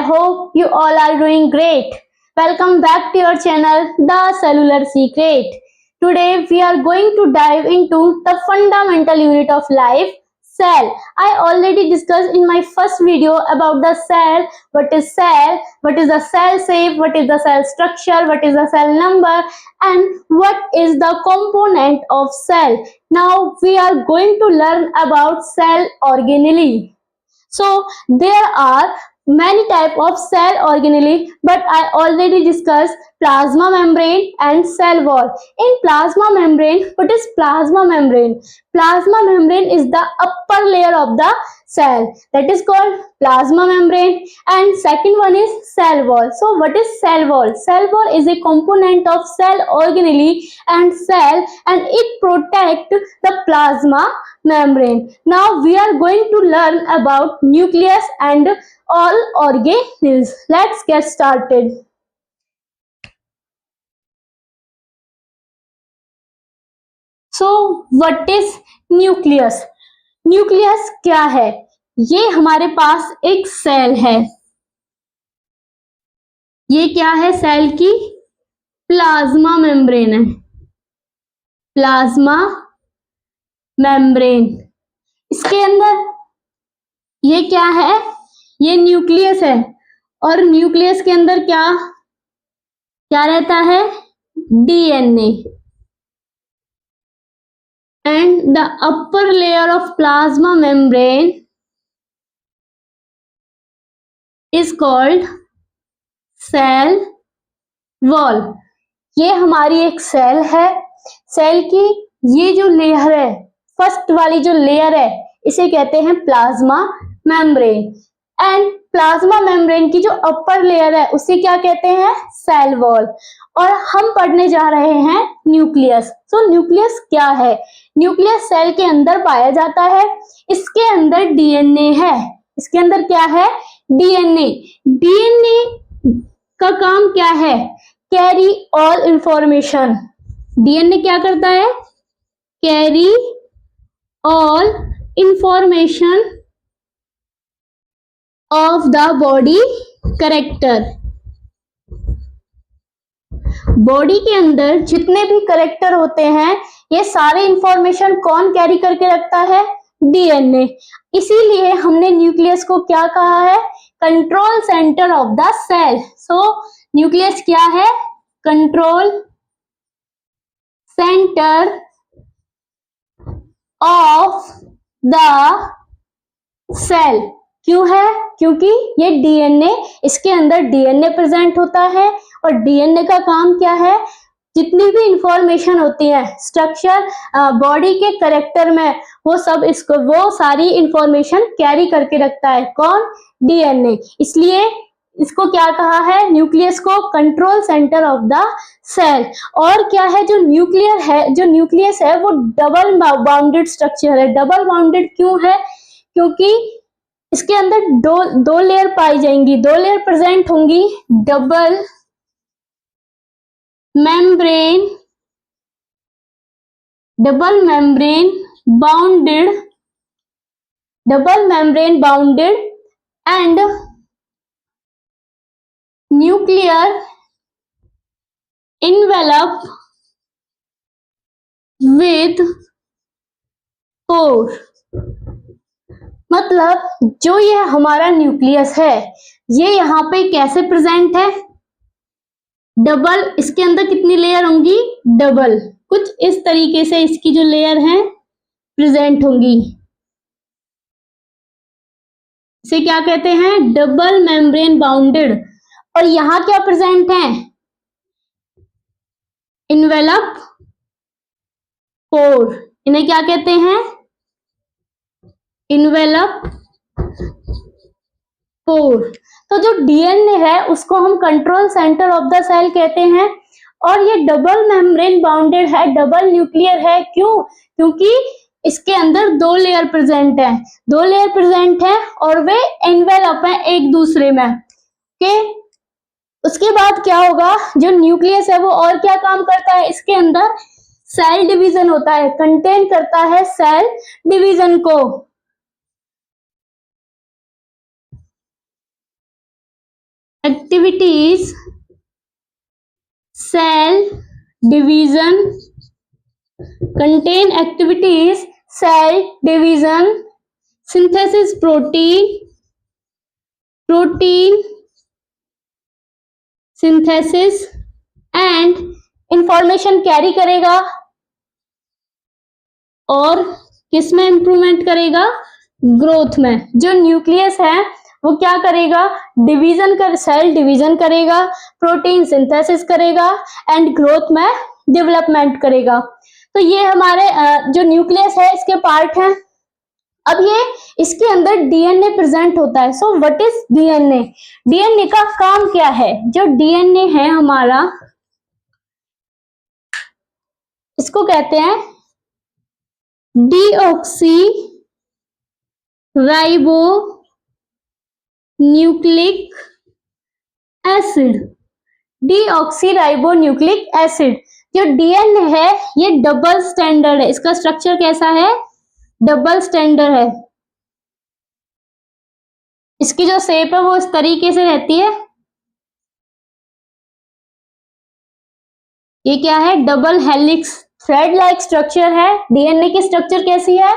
hope you all are doing great. Welcome back to your channel, The Cellular Secret. Today we are going to dive into the fundamental unit of life, cell. I already discussed in my first video about the cell, what is the cell shape, what is the cell structure, what is the cell number, and what is the component of cell. Now we are going to learn about cell organelle. So there are many type of cell organelle, but I already discussed plasma membrane and cell wall. In plasma membrane, what is plasma membrane? Plasma membrane is the upper layer of the cell, that is called plasma membrane, and second one is cell wall. So what is cell wall? Cell wall is a component of cell organelle and cell, and it protect the plasma membrane. Now we are going to learn about nucleus and all organelles. Let's get started. So what is nucleus? Nucleus क्या है? ये हमारे पास एक cell है. ये क्या है? Cell की प्लाज्मा मेम्ब्रेन है. Plasma membrane. इसके अंदर ये क्या है? ये न्यूक्लियस है. और न्यूक्लियस के अंदर क्या क्या रहता है? DNA. And the upper layer of plasma membrane is called cell wall. ये हमारी एक सेल है. सेल की ये जो लेयर है, फर्स्ट वाली जो लेयर है, इसे कहते हैं plasma membrane. And plasma membrane की जो अपर लेयर है, उसे क्या कहते हैं? Cell wall. और हम पढ़ने जा रहे हैं न्यूक्लियस. तो न्यूक्लियस क्या है? न्यूक्लियस सेल के अंदर पाया जाता है. इसके अंदर डीएनए है. इसके अंदर क्या है? डीएनए. डीएनए का काम क्या है? Carry all information. डीएनए क्या करता है? Carry all information of the body character. Body के अंदर जितने भी कैरेक्टर होते हैं, ये सारे इंफॉर्मेशन कौन कैरी करके रखता है? डीएनए. इसीलिए हमने न्यूक्लियस को क्या कहा है? Control centre of the cell. So nucleus क्या है? Control centre of the cell. क्यों है? क्योंकि ये डीएनए, इसके अंदर डीएनए प्रेजेंट होता है. और डीएनए का काम क्या है? जितनी भी इंफॉर्मेशन होती है स्ट्रक्चर बॉडी के कैरेक्टर में, वो सारी इंफॉर्मेशन कैरी करके रखता है. कौन? डीएनए. इसलिए इसको क्या कहा है? न्यूक्लियस को control centre of the cell. और क्या है? जो न्यूक्लियस है वो डबल बाउंडेड स्ट्रक्चर है. डबल बाउंडेड क्यों है? क्योंकि इसके अंदर दो लेयर पाई जाएंगी, दो लेयर प्रेजेंट होंगी. Double membrane bounded and nuclear envelope with core. मतलब जो ये हमारा न्यूक्लियस है, ये यहाँ पे कैसे प्रेजेंट है? डबल. इसके अंदर कितनी लेयर होंगी? डबल. कुछ इस तरीके से इसकी जो लेयर है प्रेजेंट होंगी. इसे क्या कहते हैं? Double membrane bounded. और यहां क्या प्रेजेंट है? Envelope core. इन्हें क्या कहते हैं? Envelope core. तो जो डीएनए है उसको हम control centre of the cell कहते हैं. और ये डबल मेम्ब्रेन बाउंडेड है, डबल न्यूक्लियर है. क्यों? क्योंकि इसके अंदर दो लेयर प्रेजेंट है और वे एनवेलप है एक दूसरे में. ओके. उसके बाद क्या होगा? जो न्यूक्लियस है वो और क्या काम करता है? इसके अंदर सेल डिवीजन होता है, कंटेन करता है सेल डिवीजन को. activities, cell division, contain activities, cell division, synthesis protein synthesis and information carry करेगा और किसमें इंप्रूवमेंट करेगा, ग्रोथ में। जो न्यूक्लियस है वो क्या करेगा, डिवीजन कर सेल डिवीजन करेगा, प्रोटीन सिंथेसिस करेगा एंड ग्रोथ में डेवलपमेंट करेगा। तो ये हमारे जो न्यूक्लियस है इसके पार्ट हैं। अब ये इसके अंदर डीएनए प्रेजेंट होता है। So what is DNA? DNA का काम क्या है? जो डीएनए है हमारा, इसको कहते हैं deoxy ribo nucleic acid. Deoxy ribo nucleic acid. जो डीएनए है ये डबल स्टैंडर्ड है। इसका स्ट्रक्चर कैसा है? डबल स्टैंडर्ड है। इसकी जो शेप है वो इस तरीके से रहती है। ये क्या है? Double helix thread like structure है। डीएनए की स्ट्रक्चर कैसी है?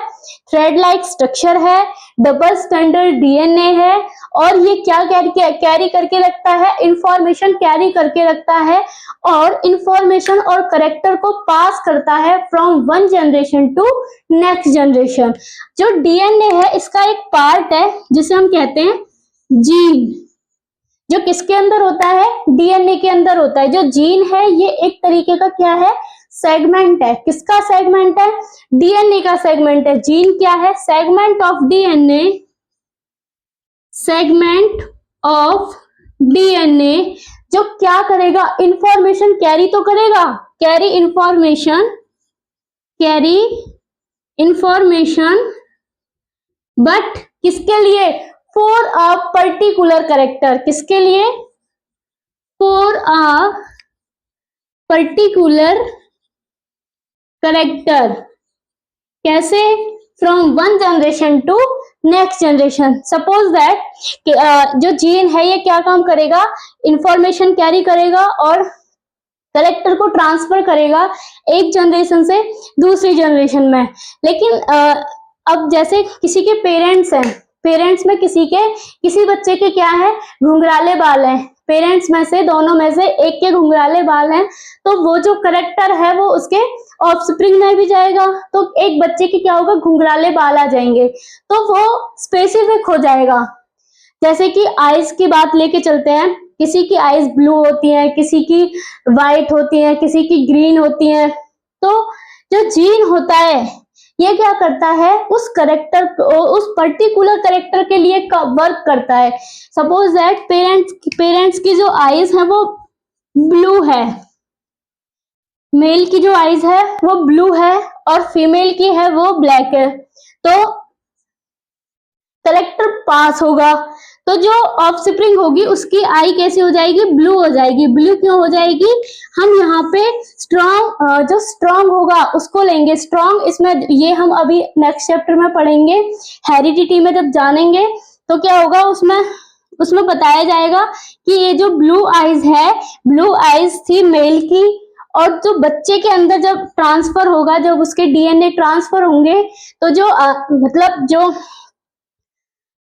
थ्रेड लाइक स्ट्रक्चर है, डबल स्टैंडर्ड डीएनए है और ये क्या कैरी करके रखता है? इंफॉर्मेशन कैरी करके रखता है और इंफॉर्मेशन और करेक्टर को पास करता है from one generation to next generation. जो डीएनए है इसका एक पार्ट है जिसे हम कहते हैं जीन, जो किसके अंदर होता है? डीएनए के अंदर होता है। जो जीन है ये एक तरीके का क्या है? सेगमेंट है। किसका सेगमेंट है? डीएनए का सेगमेंट है। जीन क्या है? Segment of DNA, segment of DNA जो क्या करेगा? इंफॉर्मेशन कैरी तो करेगा, कैरी इंफॉर्मेशन बट किसके लिए? For a particular character. किसके लिए? For a particular character. कैसे? From one generation to next generation. Suppose that जो जीन है ये क्या काम करेगा? इंफॉर्मेशन कैरी करेगा और करेक्टर को ट्रांसफर करेगा एक जनरेशन से दूसरी जनरेशन में। लेकिन अब जैसे किसी के पेरेंट्स हैं, पेरेंट्स में किसी बच्चे के क्या है? घुंघराले बाल हैं। पेरेंट्स में से, दोनों में से एक के घुंघराले बाल हैं, तो वो जो करेक्टर है वो उसके ऑफस्प्रिंग में भी जाएगा। तो एक बच्चे के क्या होगा? घुंघराले बाल आ जाएंगे, तो वो स्पेसिफिक हो जाएगा। जैसे कि आईज की बात लेके चलते हैं, किसी की आईज ब्लू होती है, किसी की व्हाइट होती है, किसी की ग्रीन होती है। तो जो जीन होता है ये क्या करता है? उस करेक्टर, उस पर्टिकुलर करेक्टर के लिए वर्क करता है। सपोज दैट पेरेंट्स की जो आईज है वो ब्लू है, मेल की जो आईज है वो ब्लू है और फीमेल की है वो ब्लैक है, तो करेक्टर पास होगा। तो जो ऑफस्प्रिंग होगी उसकी आई कैसी हो जाएगी? ब्लू हो जाएगी। ब्लू क्यों हो जाएगी? हम यहाँ पे स्ट्रॉन्ग, जो स्ट्रॉन्ग होगा उसको लेंगे। स्ट्रॉन्ग इसमें ये हम अभी नेक्स्ट चैप्टर में पढ़ेंगे, हेरिडिटी में जब जानेंगे तो क्या होगा, उसमें बताया जाएगा कि ये जो ब्लू आईज है, ब्लू आईज थी मेल की, और जो बच्चे के अंदर जब ट्रांसफर होगा, जब उसके डीएनए ट्रांसफर होंगे, तो जो मतलब जो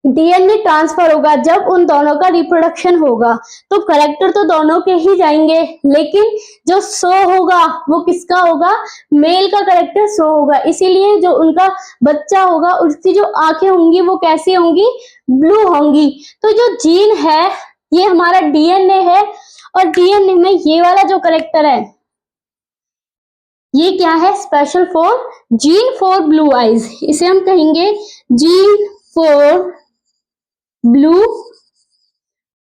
डीएनए ट्रांसफर होगा, जब उन दोनों का रिप्रोडक्शन होगा तो करेक्टर तो दोनों के ही जाएंगे, लेकिन जो शो होगा वो किसका होगा? मेल का करेक्टर शो होगा। इसीलिए जो उनका बच्चा होगा उसकी जो आंखें होंगी वो कैसी होंगी? ब्लू होंगी। तो जो जीन है ये हमारा डीएनए है, और डीएनए में ये वाला जो करेक्टर है ये क्या है? Special for gene for blue eyes. इसे हम कहेंगे जीन फॉर ब्लू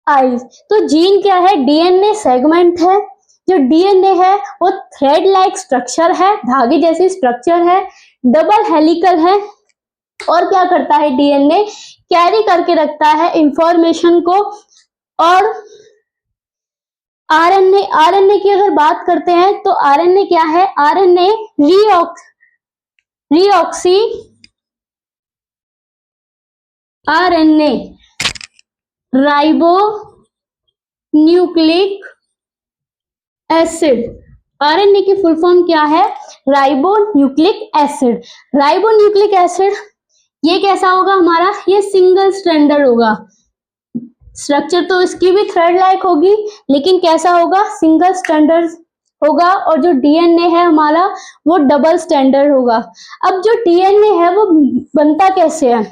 आईज। तो जीन क्या है? डीएनए सेगमेंट है। जो डीएनए है वो थ्रेड लाइक स्ट्रक्चर है, धागे जैसी स्ट्रक्चर है, डबल हेलिकल है, और क्या करता है? डीएनए कैरी करके रखता है इंफॉर्मेशन को। और आरएनए की अगर बात करते हैं तो आरएनए क्या है? आरएनए रीऑक्सी RNA ribonucleic acid. RNA की फुल फॉर्म क्या है? Ribonucleic acid. Ribonucleic acid ये कैसा होगा हमारा? ये सिंगल स्ट्रैंडर्ड होगा। स्ट्रक्चर तो इसकी भी थ्रेड लाइक होगी, लेकिन कैसा होगा? सिंगल स्ट्रैंडर्ड होगा। और जो डीएनए है हमारा वो डबल स्टैंडर्ड होगा। अब जो डीएनए है वो बनता कैसे है?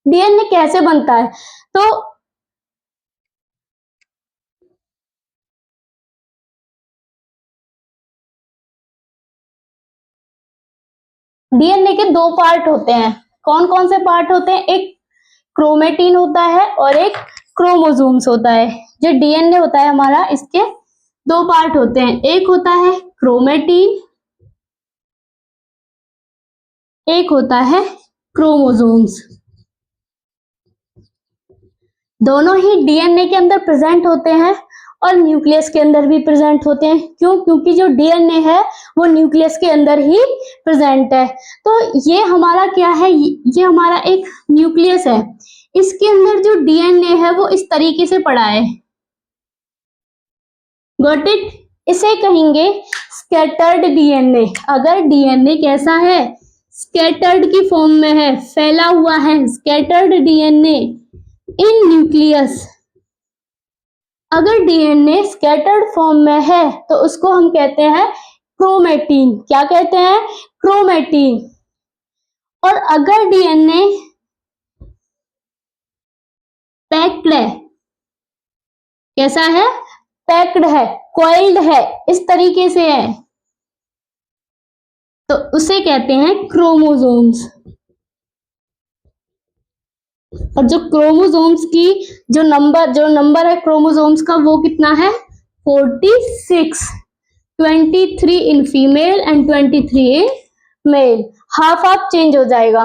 डीएनए कैसे बनता है? तो डीएनए के दो पार्ट होते हैं। कौन कौन से पार्ट होते हैं? एक क्रोमेटिन होता है और एक क्रोमोसोम्स होता है। जो डीएनए होता है हमारा, इसके दो पार्ट होते हैं। एक होता है क्रोमेटिन, एक होता है क्रोमोसोम्स। दोनों ही डीएनए के अंदर प्रेजेंट होते हैं और न्यूक्लियस के अंदर भी प्रेजेंट होते हैं। क्यों? क्योंकि जो डीएनए है वो न्यूक्लियस के अंदर ही प्रेजेंट है। तो ये हमारा क्या है? ये हमारा एक न्यूक्लियस है। इसके अंदर जो डीएनए है वो इस तरीके से पड़ा है। Got it? इसे कहेंगे स्कैटर्ड डीएनए। अगर डीएनए कैसा है? स्कैटर्ड की फॉर्म में है, फैला हुआ है, स्कैटर्ड डीएनए इन न्यूक्लियस। अगर डीएनए स्कैटर्ड फॉर्म में है तो उसको हम कहते हैं क्रोमेटिन। क्या कहते हैं? क्रोमेटिन। और अगर डीएनए पैक्ड है, कैसा है? पैक्ड है, कॉइल्ड है, इस तरीके से है, तो उसे कहते हैं क्रोमोसोम्स। और जो क्रोमोसोम्स की जो नंबर है क्रोमोसोम्स का वो कितना है? 46। 23 in female and 23 in male. Half half change हो जाएगा।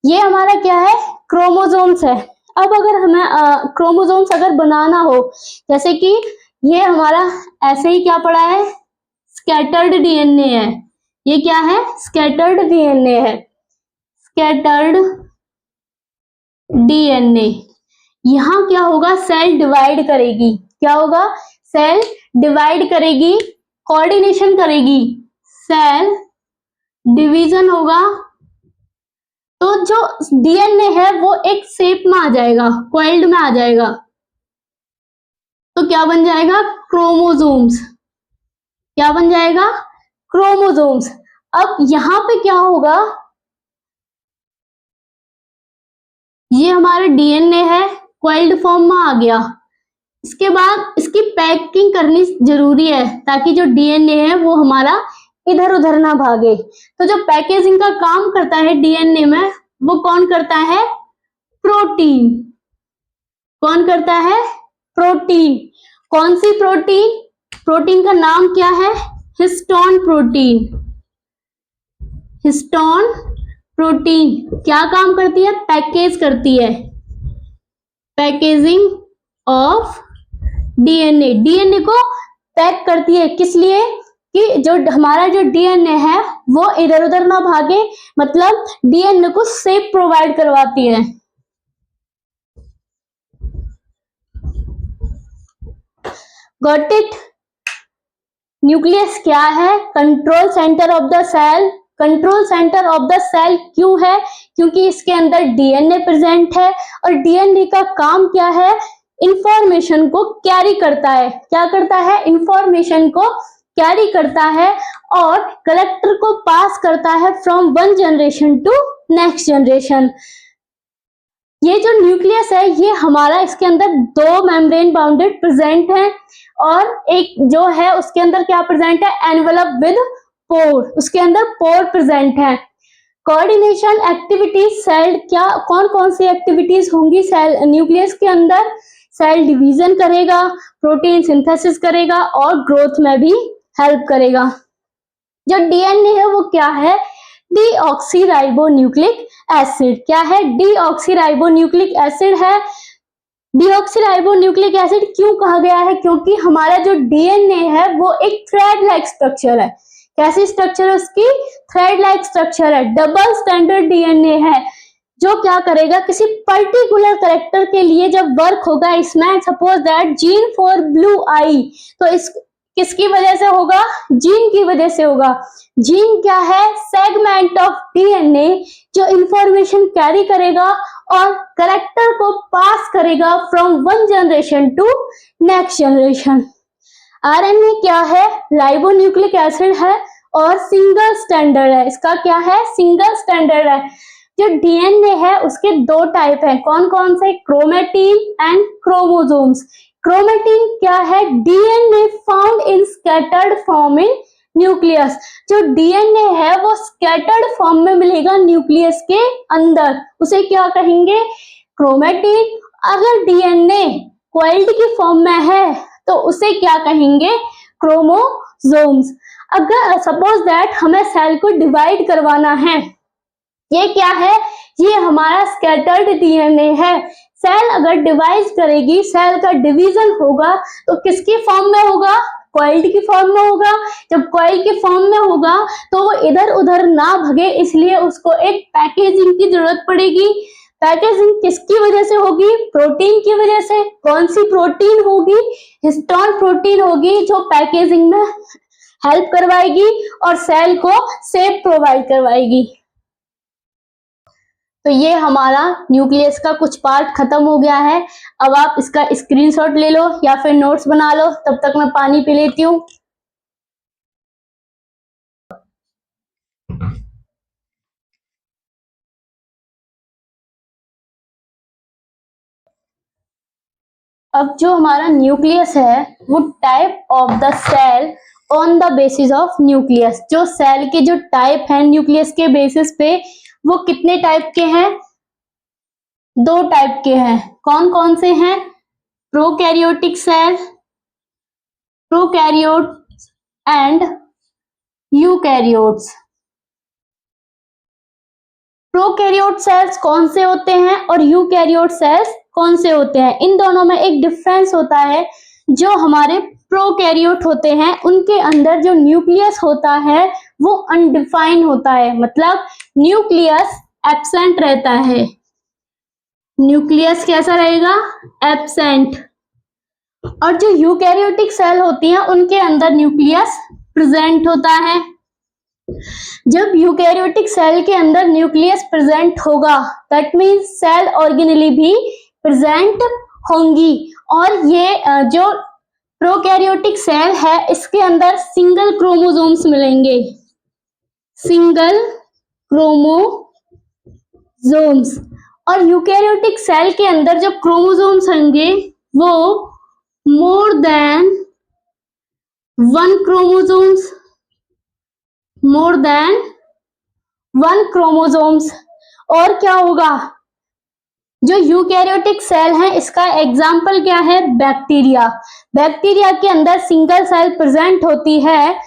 ये हमारा क्या है? क्रोमोसोम्स है। अब अगर हमें क्रोमोसोम्स अगर बनाना हो, जैसे कि ये हमारा ऐसे ही क्या पड़ा है? स्कैटर्ड डीएनए है। ये क्या है? स्कैटर्ड डीएनए है। Scattered DNA. यहां क्या होगा? सेल डिवाइड करेगी। क्या होगा? सेल डिवाइड करेगी, कोऑर्डिनेशन करेगी, सेल डिवीजन होगा। तो जो डीएनए है वो एक शेप में आ जाएगा, कॉइल्ड में आ जाएगा। तो क्या बन जाएगा? क्रोमोसोम्स। क्या बन जाएगा? क्रोमोसोम्स। अब यहां पे क्या होगा? ये हमारा डीएनए है, कॉइल्ड फॉर्म में आ गया। इसके बाद इसकी पैकिंग करनी जरूरी है ताकि जो डीएनए है वो हमारा इधर उधर ना भागे। तो जो पैकेजिंग का काम करता है डीएनए में वो कौन करता है? प्रोटीन। कौन करता है? प्रोटीन। कौन सी प्रोटीन? प्रोटीन का नाम क्या है? Histone protein. हिस्टोन प्रोटीन क्या काम करती है? पैकेज करती है, पैकेजिंग ऑफ डीएनए। डीएनए को पैक करती है, किस लिए? कि जो हमारा जो डीएनए है वो इधर उधर ना भागे, मतलब डीएनए को शेप प्रोवाइड करवाती है। Got it? न्यूक्लियस क्या है? Control centre of the cell. Control centre of the cell क्यों है? क्योंकि इसके अंदर डीएनए प्रेजेंट है और डीएनए का काम क्या है? इंफॉर्मेशन को कैरी करता है। क्या करता है? इंफॉर्मेशन को कैरी करता है और कलेक्टर को पास करता है from one generation to next generation. ये जो न्यूक्लियस है ये हमारा, इसके अंदर दो मेम्ब्रेन बाउंडेड प्रेजेंट है और एक जो है उसके अंदर क्या प्रेजेंट है? एनवेलप विद पोर। उसके अंदर पोर प्रेजेंट है। कोऑर्डिनेशन एक्टिविटीज सेल, क्या कौन कौन सी एक्टिविटीज होंगी सेल न्यूक्लियस के अंदर? सेल डिवीजन करेगा, प्रोटीन सिंथेसिस करेगा और ग्रोथ में भी हेल्प करेगा। जो डीएनए है वो क्या है? Deoxyribonucleic acid. क्या है? डीऑक्सीराइबोन्यूक्लिक एसिड है। डीऑक्सीराइबोन्यूक्लिक एसिड क्यों कहा गया है? क्योंकि हमारा जो डीएनए है वो एक थ्रेड लाइक स्ट्रक्चर है। कैसी स्ट्रक्चर है उसकी? थ्रेड लाइक स्ट्रक्चर है, डबल स्टैंडर्ड डीएनए है। जो क्या करेगा, किसी पर्टिकुलर कैरेक्टर के लिए जब वर्क होगा इसमें, suppose that gene for blue eye, तो इस किसकी वजह से होगा, जीन की वजह से होगा। जीन क्या है, सेगमेंट ऑफ डीएनए जो इंफॉर्मेशन कैरी करेगा और कैरेक्टर को पास करेगा from one generation to next generation. RNA क्या है, राइबोन्यूक्लिक एसिड है और सिंगल स्टैंडर्ड है। इसका क्या है, सिंगल स्टैंडर्ड है। जो डीएनए है उसके दो टाइप है, कौन कौन से, क्रोमेटिन एंड क्रोमोसोम्स। क्रोमेटिन क्या है, DNA found in scattered form in nucleus. जो डीएनए है वो स्कैटर्ड फॉर्म में मिलेगा न्यूक्लियस के अंदर, उसे क्या कहेंगे, क्रोमेटिन। अगर डीएनए कॉइल्ड की फॉर्म में है तो उसे क्या कहेंगे, क्रोमोसोम्स। अगर सपोज दैट हमें सेल को डिवाइड करवाना है, ये क्या है, ये हमारा स्कैटर्ड डीएनए है। सेल अगर डिवाइड करेगी, सेल का डिवीजन होगा तो किसकी फॉर्म में होगा, कॉइल्ड की फॉर्म में होगा। जब कॉइल की फॉर्म में होगा तो वो इधर उधर ना भगे, इसलिए उसको एक पैकेजिंग की जरूरत पड़ेगी। पैकेजिंग किसकी वजह से होगी, प्रोटीन की वजह से। कौन सी प्रोटीन होगी, हिस्टोन प्रोटीन होगी, जो पैकेजिंग में हेल्प करवाएगी और सेल को शेप प्रोवाइड करवाएगी। तो ये हमारा न्यूक्लियस का कुछ पार्ट खत्म हो गया है। अब आप इसका स्क्रीनशॉट ले लो या फिर नोट्स बना लो, तब तक मैं पानी पी लेती हूँ। अब जो हमारा न्यूक्लियस है वो type of the cell on the basis of nucleus. जो सेल के जो टाइप है न्यूक्लियस के बेसिस पे, वो कितने टाइप के हैं, दो टाइप के हैं। कौन कौन से हैं, prokaryotic cell, prokaryotes and eukaryotes. Prokaryote cells कौन से होते हैं और यूकैरियोट सेल्स कौन से होते हैं, इन दोनों में एक डिफरेंस होता है। जो हमारे प्रोकैरियोट होते हैं उनके अंदर जो न्यूक्लियस होता है वो अनडिफाइन होता है, मतलब न्यूक्लियस एब्सेंट रहता है। न्यूक्लियस कैसा रहेगा, एब्सेंट। और जो यूकैरियोटिक सेल होती हैं उनके अंदर न्यूक्लियस प्रेजेंट होता है। जब यूकैरियोटिक सेल के अंदर न्यूक्लियस प्रेजेंट होगा, दैट मीन्स सेल ऑर्गेनेली भी प्रेजेंट होंगी। और ये जो प्रोकैरियोटिक सेल है इसके अंदर सिंगल क्रोमोसोम्स मिलेंगे, सिंगल क्रोमोसोम्स। और यूकैरियोटिक सेल के अंदर जो क्रोमोसोम्स होंगे वो more than one chromosomes, more than one chromosomes. और क्या होगा, जो यूकैरियोटिक सेल है इसका एग्जाम्पल क्या है, बैक्टीरिया। बैक्टीरिया के अंदर सिंगल सेल प्रेजेंट होती है।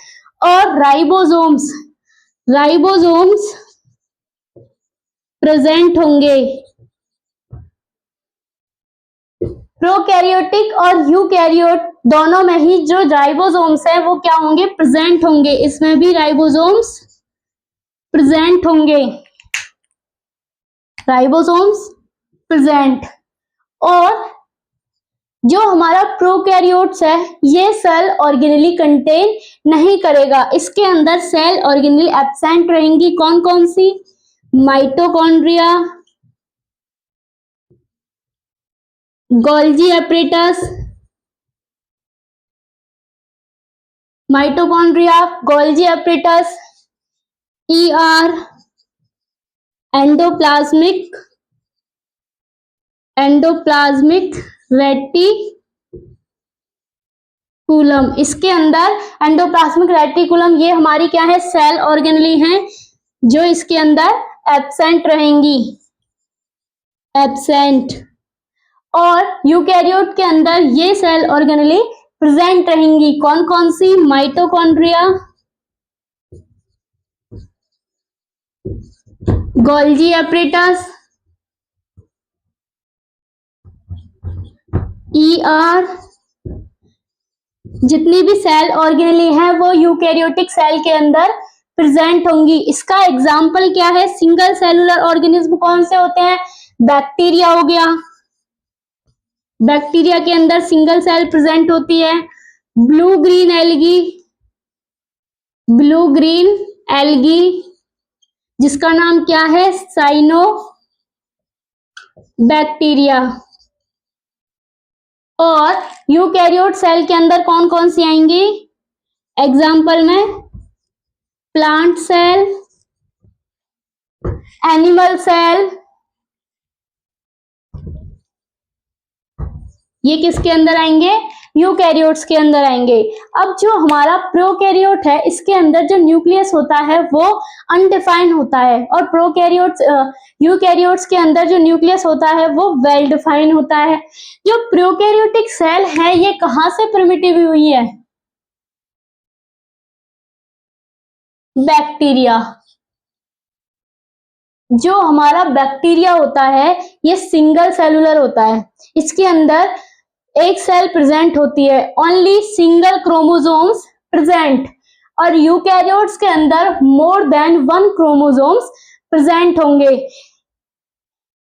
और राइबोसोम्स, राइबोसोम्स प्रेजेंट होंगे। प्रोकैरियोटिक और यूकैरियोट दोनों में ही जो राइबोसोम्स है वो क्या होंगे, प्रेजेंट होंगे। इसमें भी राइबोसोम्स प्रेजेंट होंगे, राइबोसोम्स प्रेजेंट। और जो हमारा प्रोकैरियोट्स है ये सेल ऑर्गेनेली कंटेन नहीं करेगा, इसके अंदर सेल ऑर्गेनेली एब्सेंट रहेंगी। कौन कौन सी, mitochondria, Golgi apparatus, mitochondria, Golgi apparatus, ER, endoplasmic, endoplasmic reticulum. इसके अंदर एंडोप्लाज्मिक रेटिकुलम ये हमारी क्या है, सेल ऑर्गेनेली हैं जो इसके अंदर एब्सेंट रहेंगी, एब्सेंट। और यूकैरियोट के अंदर ये सेल ऑर्गेनेली प्रेजेंट रहेंगी। कौन कौन सी, माइटोकॉन्ड्रिया, गोल्जी एपरेटस, ER। जितनी भी सेल ऑर्गेनेली है वो यूकैरियोटिक सेल के अंदर प्रेजेंट होंगी। इसका एग्जाम्पल क्या है? सिंगल सेलुलर ऑर्गेनिज्म कौन से होते हैं? बैक्टीरिया हो गया, बैक्टीरिया के अंदर सिंगल सेल प्रेजेंट होती है। Blue green algae, blue green algae जिसका नाम क्या है? Cyanobacteria. और यूकैरियोट सेल के अंदर कौन कौन सी आएंगी? एग्जाम्पल में प्लांट सेल, एनिमल सेल, ये किसके अंदर आएंगे? यूकैरियोट्स के अंदर आएंगे। अब जो हमारा प्रोकैरियोट है, इसके अंदर जो न्यूक्लियस होता है वो अनडिफाइंड होता है, और प्रोकैरियोट्स यूकैरियोट्स के अंदर जो न्यूक्लियस होता है वो वेल डिफाइंड होता है। जो प्रोकैरियोटिक सेल है ये कहां से प्रिमिटिव हुई है? बैक्टीरिया। जो हमारा बैक्टीरिया होता है ये सिंगल सेलुलर होता है, इसके अंदर एक सेल प्रेजेंट होती है, ओनली सिंगल क्रोमोसोम्स प्रेजेंट। और यूकैरियोट्स के अंदर मोर देन 1 क्रोमोसोम्स प्रेजेंट होंगे।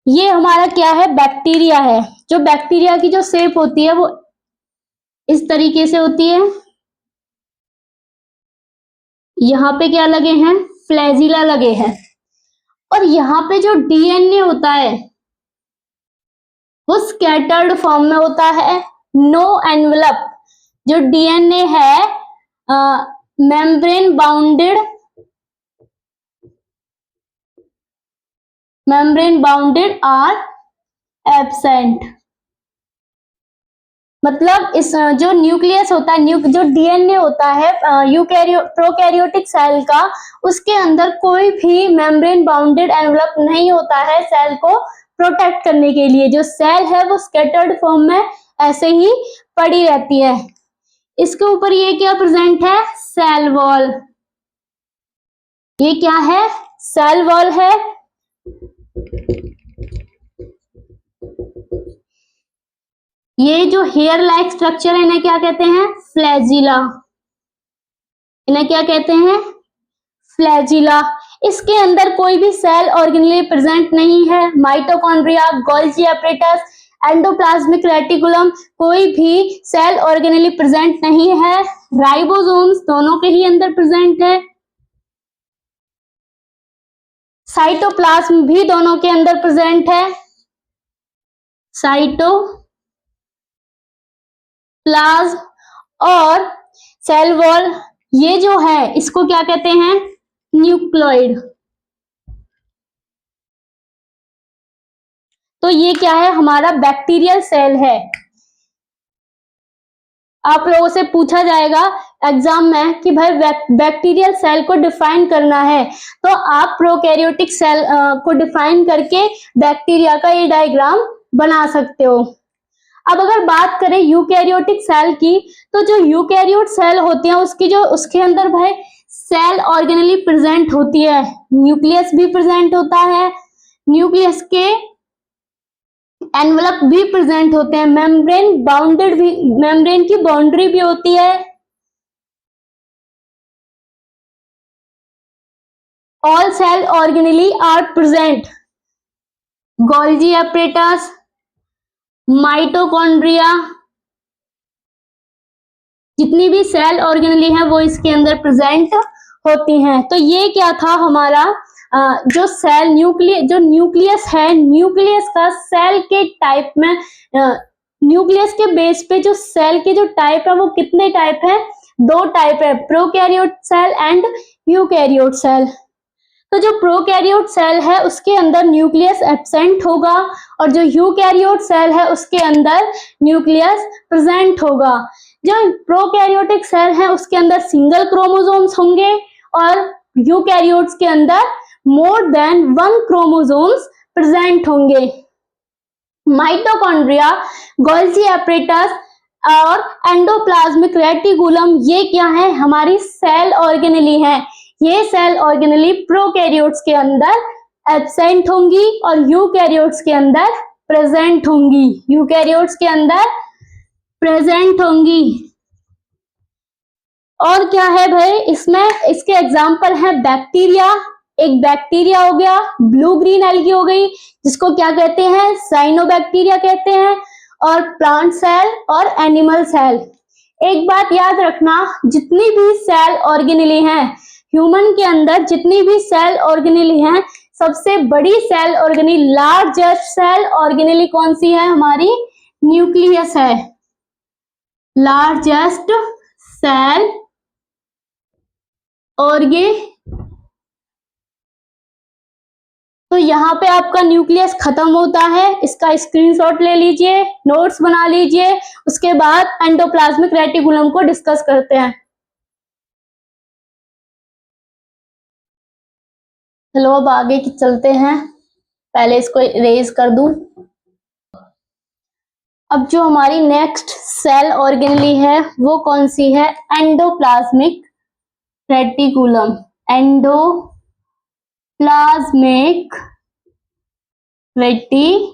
ये हमारा क्या है? बैक्टीरिया है। जो बैक्टीरिया की जो शेप होती है वो इस तरीके से होती है। यहाँ पे क्या लगे हैं? फ्लैजिला लगे हैं। और यहाँ पे जो डीएनए होता है वो स्कैटर्ड फॉर्म में होता है, नो एनवेलप। जो डीएनए है मेम्ब्रेन बाउंडेड आर एब्सेंट। मतलब इस जो न्यूक्लियस होता है, जो डीएनए होता है प्रोकैरियोटिक सेल का, उसके अंदर कोई भी मेम्ब्रेन बाउंडेड एनवेलप नहीं होता है सेल को प्रोटेक्ट करने के लिए। जो सेल है वो स्कैटर्ड फॉर्म में ऐसे ही पड़ी रहती है। इसके ऊपर ये क्या प्रेजेंट है? Cell wall. ये क्या है? सेल वॉल है। ये जो हेयर लाइक स्ट्रक्चर है इन्हें क्या कहते हैं? फ्लैजिला। इन्हें क्या कहते हैं? फ्लैजिला। इसके अंदर कोई भी सेल ऑर्गेनेली प्रेजेंट नहीं है। Mitochondria, Golgi apparatus, endoplasmic reticulum, कोई भी सेल ऑर्गेनेली प्रेजेंट नहीं है। राइबोसोम्स दोनों के ही अंदर प्रेजेंट है। साइटोप्लाज्म भी दोनों के अंदर प्रेजेंट है। साइटोप्लाज्म और सेल वॉल, ये जो है इसको क्या कहते हैं? न्यूक्लियोइड। तो ये क्या है? हमारा बैक्टीरियल सेल है। आप लोगों से पूछा जाएगा एग्जाम में कि भाई बैक्टीरियल सेल को डिफाइन करना है, तो आप प्रोकैरियोटिक सेल को डिफाइन करके बैक्टीरिया का ये डायग्राम बना सकते हो। अब अगर बात करें यूकैरियोटिक सेल की, तो जो यूकैरियोट सेल होती है उसके अंदर भाई सेल ऑर्गेनेली प्रेजेंट होती है, न्यूक्लियस भी प्रेजेंट होता है, न्यूक्लियस के एनवेलप भी प्रेजेंट होते हैं, मेम्ब्रेन की बाउंड्री भी होती है। All cell organelle are present. Golgi apparatus, mitochondria, जितनी भी सेल ऑर्गेनेली हैं वो इसके अंदर प्रेजेंट होती हैं। तो ये क्या था हमारा जो न्यूक्लियस है, न्यूक्लियस का सेल के टाइप में, न्यूक्लियस के बेस पे जो सेल के जो टाइप है वो कितने टाइप है? 2 टाइप है, prokaryote cell and eukaryote cell. तो जो प्रोकैरियोट सेल है उसके अंदर न्यूक्लियस एब्सेंट होगा, और जो यूकैरियोट सेल है उसके अंदर न्यूक्लियस प्रेजेंट होगा। जो प्रोकैरियोटिक सेल है उसके अंदर सिंगल क्रोमोसोम्स होंगे, और यूकैरियोट्स के अंदर मोर देन 1 क्रोमोसोम्स प्रेजेंट होंगे। माइटोकॉन्ड्रिया, गोल्जी एपरेटस और एंडोप्लाज्मिक रेटिकुलम, ये क्या है? हमारी सेल ऑर्गेनेली है। ये सेल ऑर्गेनेली प्रोकैरियोट्स के अंदर एब्सेंट होंगी और यूकैरियोट्स के अंदर प्रेजेंट होंगी। यूकैरियोट्स के अंदर प्रेजेंट होंगी। और क्या है भाई इसमें, इसके एग्जाम्पल है बैक्टीरिया, एक बैक्टीरिया हो गया, ब्लू ग्रीन एल्गी हो गई जिसको क्या कहते हैं, साइनोबैक्टीरिया कहते हैं, और प्लांट सेल और एनिमल सेल। एक बात याद रखना, जितनी भी सेल ऑर्गेनेली हैं ह्यूमन के अंदर, जितनी भी सेल ऑर्गेनेली हैं, सबसे बड़ी cell organelle, largest cell organelle कौन सी है हमारी, न्यूक्लियस है, लार्जेस्ट सेल ऑर्गे। तो यहाँ पे आपका न्यूक्लियस खत्म होता है, इसका स्क्रीनशॉट ले लीजिए, नोट्स बना लीजिए, उसके बाद एंडोप्लाज्मिक रेटिकुलम को डिस्कस करते हैं। चलो अब आगे की चलते हैं, पहले इसको इरेज कर दूं। अब जो हमारी नेक्स्ट सेल ऑर्गेनेली है वो कौन सी है, endoplasmic reticulum, endoplasmic reticulum,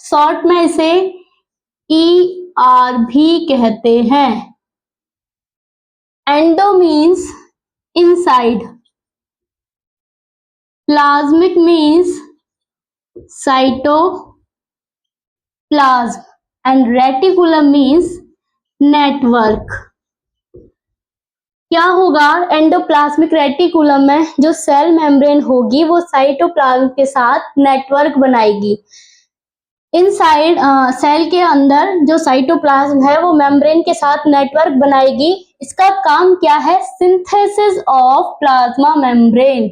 short में इसे ER भी कहते हैं। Endo means inside, plasmic means cytoplasm and reticulum means network। क्या होगा, एंडोप्लाज्मिक रेटिकुलम में जो सेल मेम्ब्रेन होगी वो साइटोप्लाज्म के साथ नेटवर्क बनाएगी। इनसाइड सेल के अंदर जो साइटोप्लाज्म है वो मेम्ब्रेन के साथ नेटवर्क बनाएगी। इसका काम क्या है, सिंथेसिस ऑफ प्लाज्मा मेम्ब्रेन।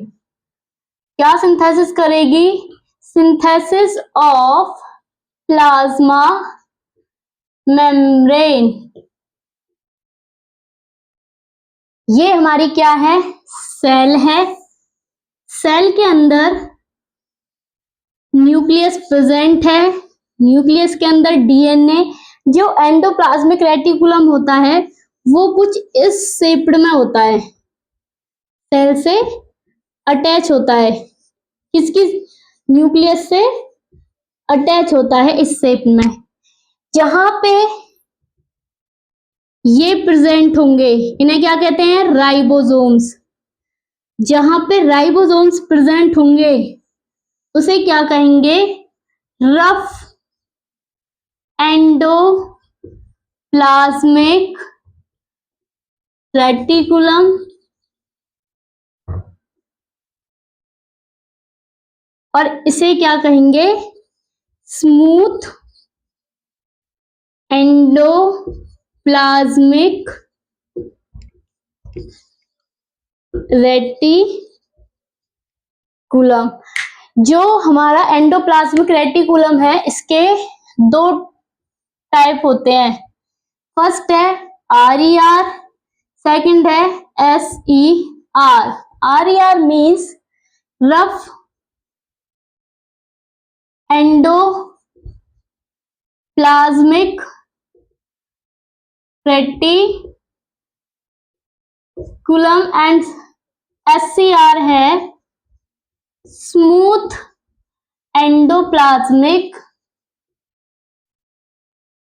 क्या सिंथेसिस करेगी, सिंथेसिस ऑफ प्लाज्मा मेम्ब्रेन। ये हमारी क्या है, सेल है, सेल के अंदर न्यूक्लियस प्रेजेंट है, न्यूक्लियस के अंदर DNA। जो एंडोप्लाज्मिक रेटिकुलम होता है वो कुछ इस शेप्ड में होता है, सेल से अटैच होता है, किसकी, न्यूक्लियस से अटैच होता है इस शेप में। जहां पे ये प्रेजेंट होंगे इन्हें क्या कहते हैं, राइबोसोम्स। जहां पे राइबोसोम्स प्रेजेंट होंगे उसे क्या कहेंगे, रफ एंडोप्लाज्मिक रेटिकुलम, और इसे क्या कहेंगे, स्मूथ एंडोप्लाज्मिक रेटिकुलम। जो हमारा एंडोप्लाज्मिक रेटिकुलम है इसके दो टाइप होते हैं, फर्स्ट है RER, सेकंड है SER। RER means rough endoplasmic reticulum and SER है स्मूथ एंडोप्लाज्मिक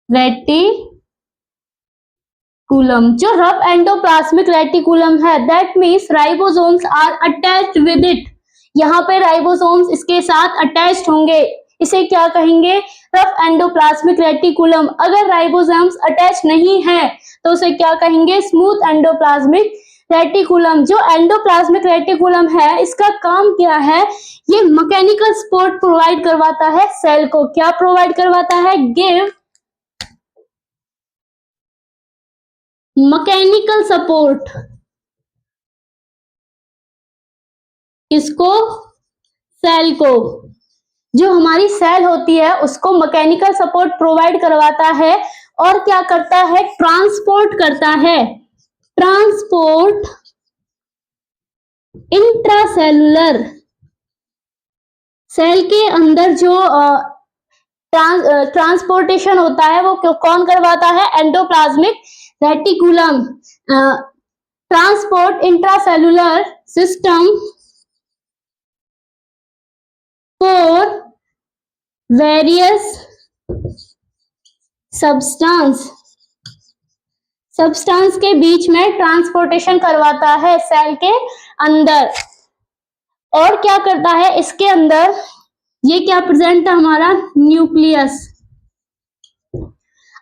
रेटिकुलम। जो रफ एंडोप्लाज्मिक रेटिकुलम है that means ribosomes are attached with it. यहाँ पे राइबोसोम्स इसके साथ अटैच्ड होंगे, इसे क्या कहेंगे, रफ एंडोप्लाज्मिक रेटिकुलम। अगर राइबोसोम्स अटैच नहीं है तो उसे क्या कहेंगे, स्मूथ एंडोप्लाज्मिक रेटिकुलम। जो एंडोप्लाज्मिक रेटिकुलम है इसका काम क्या है, ये मैकेनिकल सपोर्ट प्रोवाइड करवाता है सेल को। क्या प्रोवाइड करवाता है, गिव मैकेनिकल सपोर्ट। किसको, सेल को। जो हमारी सेल होती है उसको मैकेनिकल सपोर्ट प्रोवाइड करवाता है और क्या करता है, ट्रांसपोर्ट करता है, ट्रांसपोर्ट इंट्रासेलुलर। सेल के अंदर जो ट्रांसपोर्टेशन होता है वो कौन करवाता है, endoplasmic reticulum. Transport intracellular system for various substance substance के बीच में ट्रांसपोर्टेशन करवाता है सेल के अंदर। और क्या करता है इसके अंदर, ये क्या प्रेजेंट है हमारा, न्यूक्लियस।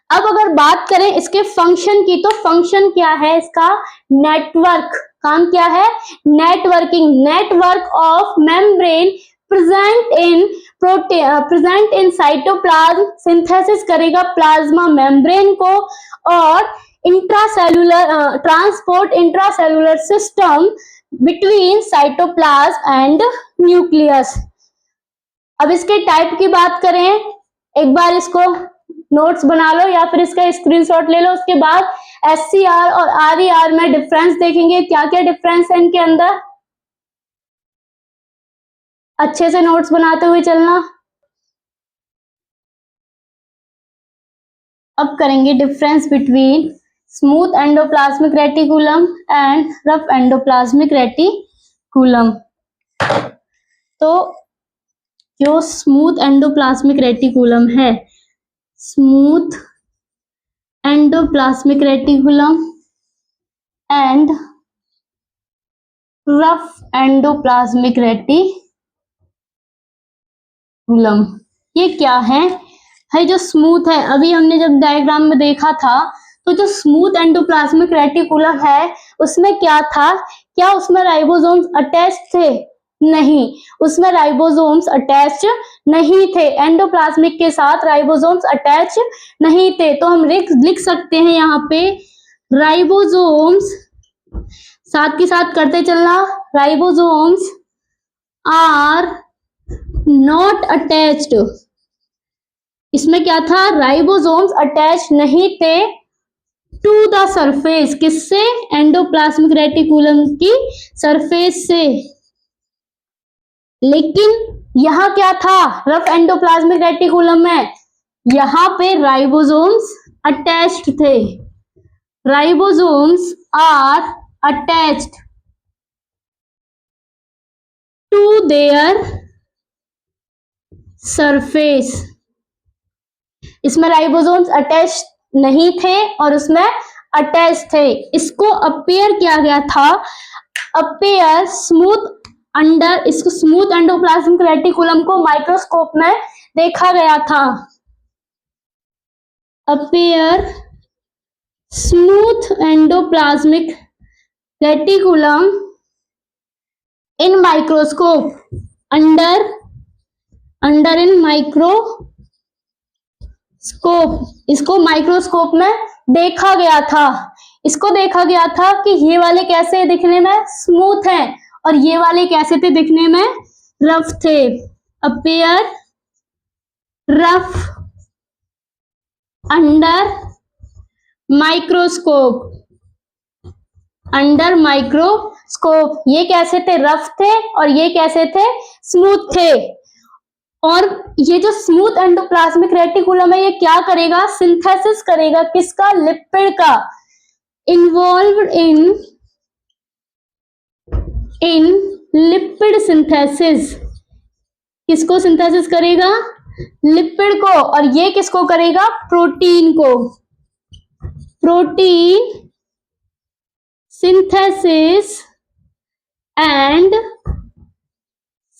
अब अगर बात करें इसके फंक्शन की, तो फंक्शन क्या है इसका, नेटवर्क। काम क्या है, networking, network of membrane present in cytoplasm, synthesis करेगा प्लाज्मा मेम्ब्रेन को, और intracellular transport intracellular system between cytoplasm and nucleus. अब इसके टाइप की बात करें, एक बार इसको नोट्स बना लो या फिर इसका स्क्रीनशॉट ले लो। उसके बाद SCR और RER में डिफरेंस देखेंगे, क्या क्या डिफरेंस है इनके अंदर। अच्छे से नोट्स बनाते हुए चलना। अब करेंगे difference between smooth endoplasmic reticulum and rough endoplasmic reticulum. तो जो स्मूथ एंडोप्लाज्मिक रेटिकुलम है, smooth endoplasmic reticulum and rough endoplasmic reticulum, ये क्या है भाई। जो स्मूथ है, अभी हमने जब डायग्राम में देखा था, तो जो स्मूथ एंडोप्लाज्मिक रेटिकुलम है उसमें क्या था, क्या उसमें राइबोसोम्स अटैच थे, नहीं, उसमें राइबोसोम्स अटैच नहीं थे, एंडोप्लाज्मिक के साथ राइबोसोम्स अटैच नहीं थे। तो हम लिख सकते हैं यहाँ पे राइबोसोम्स, साथ के साथ करते चलना, राइबोसोम्स आर नॉट अटैच्ड। इसमें क्या था, राइबोसोम्स अटैच नहीं थे टू द सरफेस, किससे, एंडोप्लाज्मिक रेटिकुलम की सरफेस से। लेकिन यहां क्या था, रफ एंडोप्लाज्मिक रेटिकुलम में, यहां पे राइबोसोम्स अटैच्ड थे, ribosomes are attached to their surface. इसमें राइबोसोम्स अटैच नहीं थे और उसमें अटैच थे। इसको अपीयर किया गया था, अपीयर स्मूथ अंडर, इसको स्मूथ एंडोप्लाज्मिक रेटिकुलम को माइक्रोस्कोप में देखा गया था। Appear smooth endoplasmic reticulum in microscope, under in microscope, इसको माइक्रोस्कोप में देखा गया था। इसको देखा गया था कि ये वाले कैसे दिखने में स्मूथ हैं और ये वाले कैसे थे दिखने में रफ थे। Appear rough under microscope, under microscope, ये कैसे थे, रफ थे और ये कैसे थे, स्मूथ थे। और ये जो स्मूथ एंडोप्लाज्मिक रेटिकुलम है, ये क्या करेगा, सिंथेसिस करेगा, किसका, लिपिड का, इन्वॉल्व्ड इन लिपिड सिंथेसिस। किसको सिंथेसिस करेगा, लिपिड को, और ये किसको करेगा, प्रोटीन को, protein synthesis and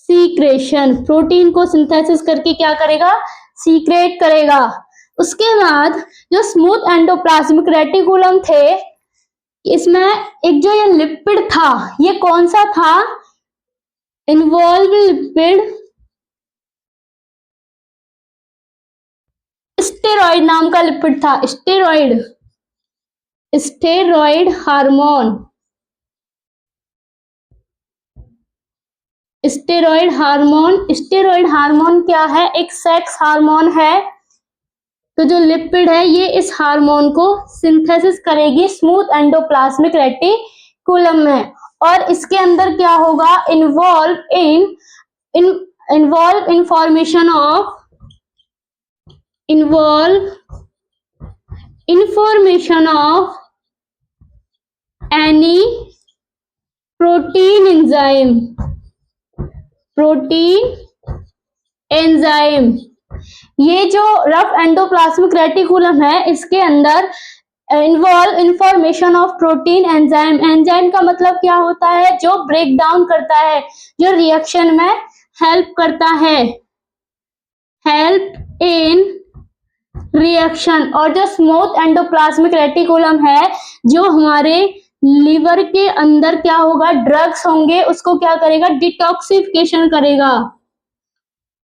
secretion, protein को सिंथेसिस करके क्या करेगा, सीक्रेट करेगा। उसके बाद जो स्मूथ एंडोप्लाज्मिक रेटिकुलम थे, इसमें एक जो ये लिपिड था, ये कौन सा था, इन्वॉल्व लिपिड, स्टेरॉइड नाम का लिपिड था, steroid, steroid hormone, steroid hormone. Steroid hormone क्या है, एक सेक्स हार्मोन है। तो जो लिपिड है ये इस हार्मोन को सिंथेसिस करेगी स्मूथ एंडोप्लाज्मिक रेटिकुलम में, और इसके अंदर क्या होगा, involve in formation of, involve information of any protein enzyme, protein enzyme. ये जो रफ एंडोप्लाज्मिक रेटिकुलम है, इसके अंदर involve information of protein enzyme. Enzyme का मतलब क्या होता है? जो ब्रेक डाउन करता है, जो रिएक्शन में हेल्प करता है, हेल्प इन रिएक्शन। और जो स्मूथ एंडोप्लाज्मिक रेटिकुलम है, जो हमारे लीवर के अंदर क्या होगा, ड्रग्स होंगे, उसको क्या करेगा, डिटॉक्सिफिकेशन करेगा।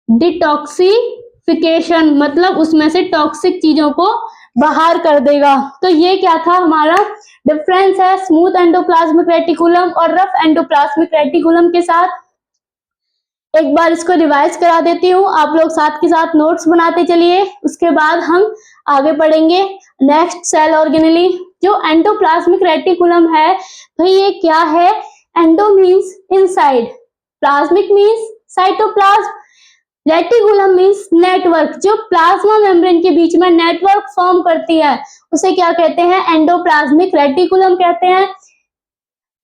डिटॉक्सिफिकेशन मतलब उसमें से टॉक्सिक चीजों को बाहर कर देगा। तो ये क्या था, हमारा डिफरेंस है स्मूथ एंडोप्लाज्मिक रेटिकुलम और रफ एंडोप्लाज्मिक रेटिकुलम के साथ। एक बार इसको रिवाइज करा देती हूँ, आप लोग साथ के साथ नोट्स बनाते चलिए, उसके बाद हम आगे बढ़ेंगे नेक्स्ट सेल ऑर्गेनेली। जो एंडोप्लाज्मिक रेटिकुलम है, भाई ये क्या है? Endo means inside, plasmic means cytoplasm, reticulum means network. जो प्लाज्मा मेम्ब्रेन के बीच में नेटवर्क फॉर्म करती है उसे क्या कहते हैं? एंडोप्लाज्मिक रेटिकुलम कहते हैं।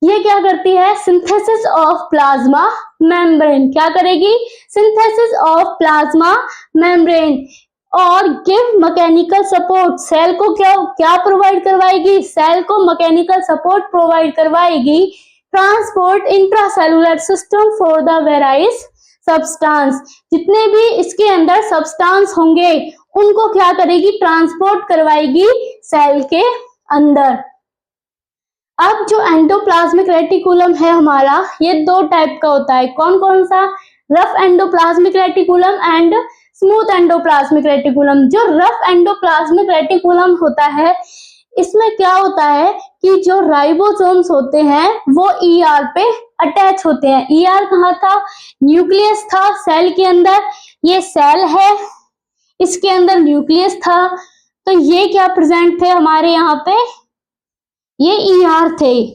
ये क्या करती है? Synthesis of plasma membrane. क्या करेगी? Synthesis of plasma membrane. और गिव मैकेनिकल सपोर्ट, सेल को क्या प्रोवाइड करवाएगी? सेल को मैकेनिकल सपोर्ट प्रोवाइड करवाएगी। Transport intracellular system for the various substance, जितने भी इसके अंदर सब्सटेंस होंगे उनको क्या करेगी? ट्रांसपोर्ट करवाएगी सेल के अंदर। अब जो एंडोप्लाज्मिक रेटिकुलम है हमारा, ये दो टाइप का होता है। कौन कौन सा? Rough endoplasmic reticulum and smooth endoplasmic reticulum. जो रफ एंडोप्लाज्मिक रेटिकुलम होता है, इसमें क्या होता है कि जो राइबोसोम्स होते हैं वो ईआर पे अटैच होते हैं। ईआर कहाँ था? न्यूक्लियस था सेल के अंदर। ये सेल है, इसके अंदर न्यूक्लियस था, तो ये क्या प्रेजेंट थे हमारे यहाँ पे? ये ईआर थे।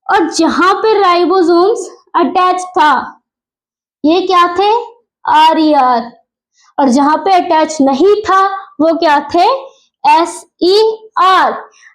और जहां पे राइबोसोम्स अटैच था, ये क्या थे? आरईआर। और जहां पे अटैच नहीं था वो क्या थे? SER.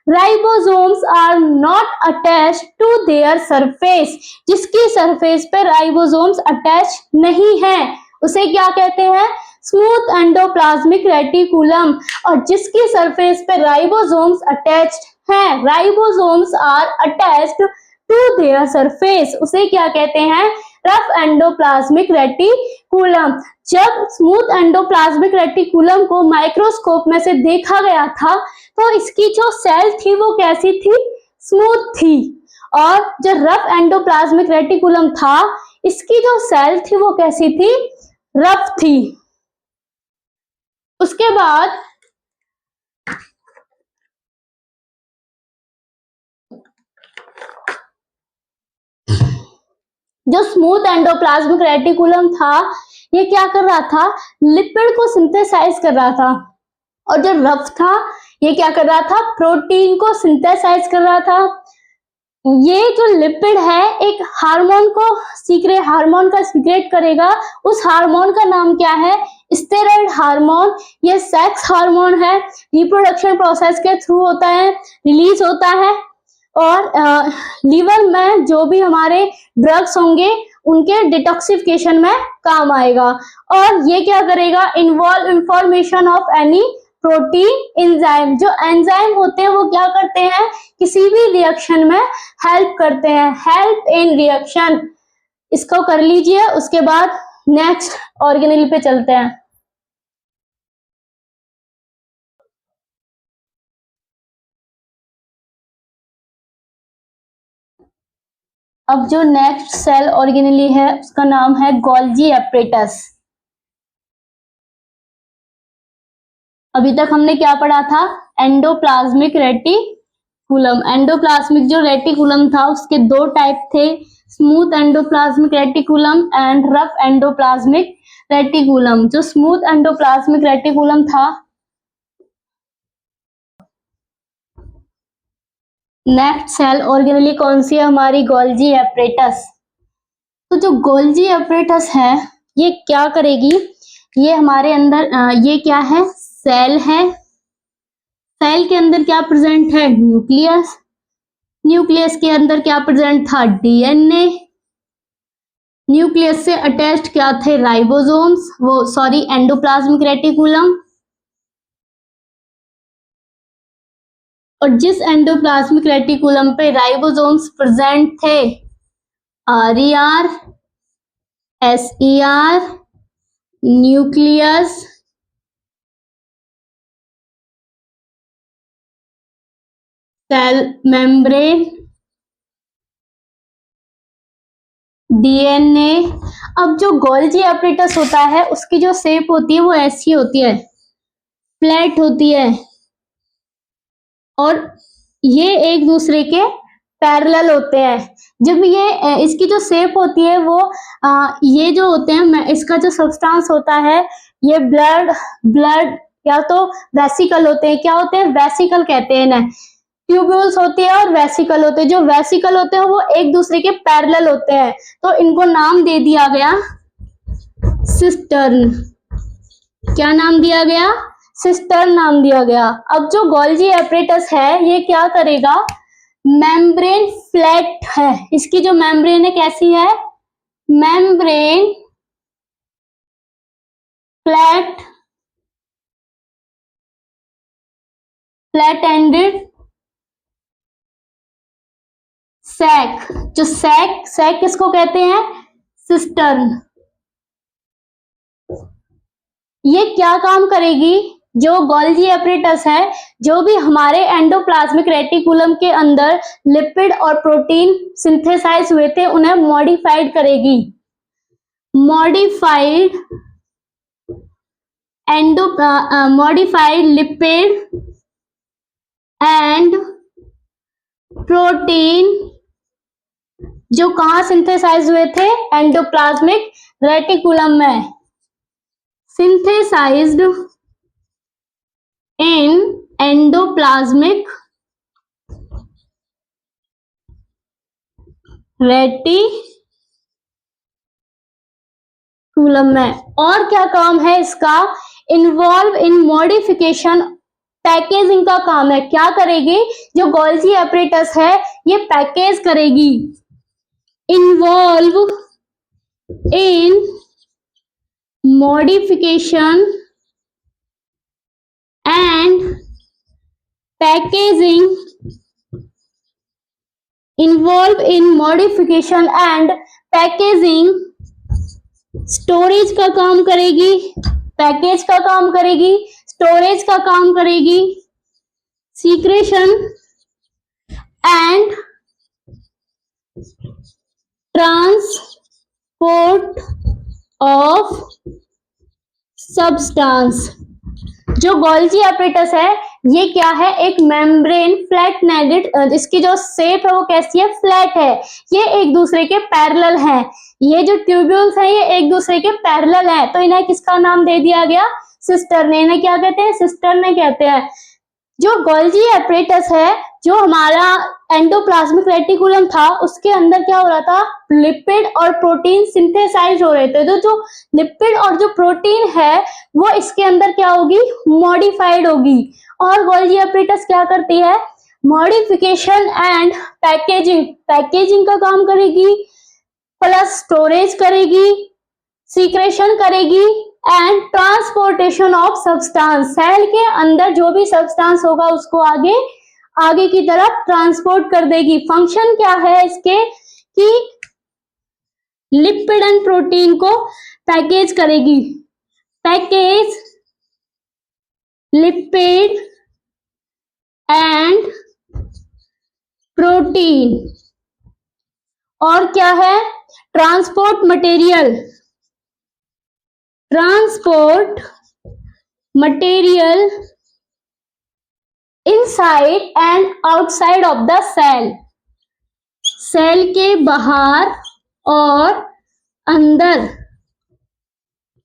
Ribosomes are not attach to their surface. जिसकी सरफेस पे राइबोसोम्स अटैच नहीं है उसे क्या कहते हैं? Smooth endoplasmic reticulum. और जिसकी सरफेस पे राइबोसोम्स अटैच्ड हैं, ribosomes are attached to their surface, उसे क्या कहते हैं? Rough endoplasmic reticulum. जब स्मूथ एंडोप्लाज्मिक रेटिकुलम को माइक्रोस्कोप में से देखा गया था तो इसकी जो सेल थी वो कैसी थी? स्मूथ थी। और जो रफ एंडोप्लाज्मिक रेटिकुलम था, इसकी जो सेल थी वो कैसी थी? रफ थी। उसके बाद जो स्मूथ एंडोप्लाज्मिक रेटिकुलम था, ये क्या कर रहा था? लिपिड को सिंथेसाइज कर रहा था। और जो रफ था, ये क्या कर रहा था? प्रोटीन को सिंथेसाइज कर रहा था। ये जो लिपिड है एक हार्मोन को हार्मोन का सीक्रेट करेगा। उस हार्मोन का नाम क्या है? Steroid hormone. ये सेक्स हार्मोन है, रिप्रोडक्शन प्रोसेस के थ्रू होता है, रिलीज होता है। और लीवर में जो भी हमारे ड्रग्स होंगे उनके डिटॉक्सिफिकेशन में काम आएगा। और ये क्या करेगा? Involve information of any protein enzyme. जो एंजाइम होते हैं वो क्या करते हैं? किसी भी रिएक्शन में हेल्प करते हैं, हेल्प इन रिएक्शन। इसको कर लीजिए, उसके बाद नेक्स्ट ऑर्गेनेल पे चलते हैं। अब जो नेक्स्ट सेल ऑर्गेनेली है उसका नाम है गोल्जी एपरेटस। अभी तक हमने क्या पढ़ा था? Endoplasmic reticulum. एंडोप्लाज्मिक जो रेटिकुलम था उसके दो टाइप थे, smooth endoplasmic reticulum and rough endoplasmic reticulum. जो स्मूथ एंडोप्लाज्मिक रेटिकुलम था, नेक्स्ट सेल ऑर्गेनेली कौन सी है हमारी? Golgi apparatus. तो जो गोल्जी एपरेटस है ये क्या करेगी? ये हमारे अंदर ये क्या है? सेल है। सेल के अंदर क्या प्रेजेंट है? न्यूक्लियस। न्यूक्लियस के अंदर क्या प्रेजेंट था? डीएनए। न्यूक्लियस से अटैच्ड क्या थे? Ribosomes, endoplasmic reticulum. और जिस एंडोप्लाज्मिक रेटिकुलम पे राइबोसोम्स प्रेजेंट थे, RER, SER, nucleus, cell membrane, DNA। अब जो गोल्जी एपरेटस होता है उसकी जो शेप होती है वो ऐसी होती है, फ्लैट होती है, और ये एक दूसरे के पैरेलल होते हैं। जब ये इसकी जो शेप होती है वो ये जो होते हैं, इसका जो सब्सटेंस होता है, ये ब्लड या तो वेसिकल होते हैं। क्या होते हैं? वेसिकल कहते हैं ना। ट्यूब्यूल्स होते हैं और वेसिकल होते हैं। जो वेसिकल होते हैं वो एक दूसरे के पैरेलल होते हैं, तो इनको नाम दे दिया गया सिस्टर्न। क्या नाम दिया गया? सिस्टर्न नाम दिया गया। अब जो गोल्जी एपरेटस है ये क्या करेगा? मेम्ब्रेन फ्लैट है, इसकी जो मेम्ब्रेन है कैसी है? Membrane flat, flat ended sac. जो सैक किसको कहते हैं? सिस्टर्न। ये क्या काम करेगी? जो गोल्जी एपरेटस है, जो भी हमारे एंडोप्लाज्मिक रेटिकुलम के अंदर लिपिड और प्रोटीन सिंथेसाइज हुए थे उन्हें मॉडिफाइड करेगी। Modified modified lipid and protein जो कहां सिंथेसाइज हुए थे? एंडोप्लाज्मिक रेटिकुलम में। सिंथेसाइज्ड इन एंडोप्लाज्मिक रेटिकुलम में। और क्या काम है इसका? इन्वॉल्व इन मॉडिफिकेशन, पैकेजिंग का काम है। क्या करेगी? जो गोल्जी एपरेटस है ये पैकेज करेगी। Involve in modification and packaging, involve in modification and packaging. Storage का काम करेगी, पैकेज का काम करेगी, स्टोरेज का काम करेगी, secretion and transport of substance. जो गोल्जी एपरेटस है ये क्या है? एक मेम्ब्रेन फ्लैट नेडेड, इसकी जो शेप है वो कैसी है? फ्लैट है। ये एक दूसरे के पैरेलल हैं। ये जो ट्यूब्यूल्स हैं ये एक दूसरे के पैरेलल हैं, तो इन्हें किसका नाम दे दिया गया? सिस्टर्न। इन्हें क्या कहते हैं? सिस्टर्न कहते हैं। जो गोल्जी एपरेटस है, जो हमारा एंडोप्लाज्मिक रेटिकुलम था उसके अंदर क्या हो रहा था? लिपिड और प्रोटीन सिंथेसाइज हो रहे थे। तो जो लिपिड और जो प्रोटीन है वो इसके अंदर क्या होगी? मॉडिफाइड होगी। और गोल्जी एपरेटस क्या करती है? मॉडिफिकेशन एंड पैकेजिंग, पैकेजिंग का काम करेगी, प्लस स्टोरेज करेगी, सीक्रेशन करेगी and transportation of substance. Cell के अंदर जो भी सब्सटेंस होगा उसको आगे की तरफ ट्रांसपोर्ट कर देगी। फंक्शन क्या है इसके? कि लिपिड एंड प्रोटीन को पैकेज करेगी। Package lipid and protein. और क्या है? Transport material, transport material inside and outside of the cell. Cell के बाहर और अंदर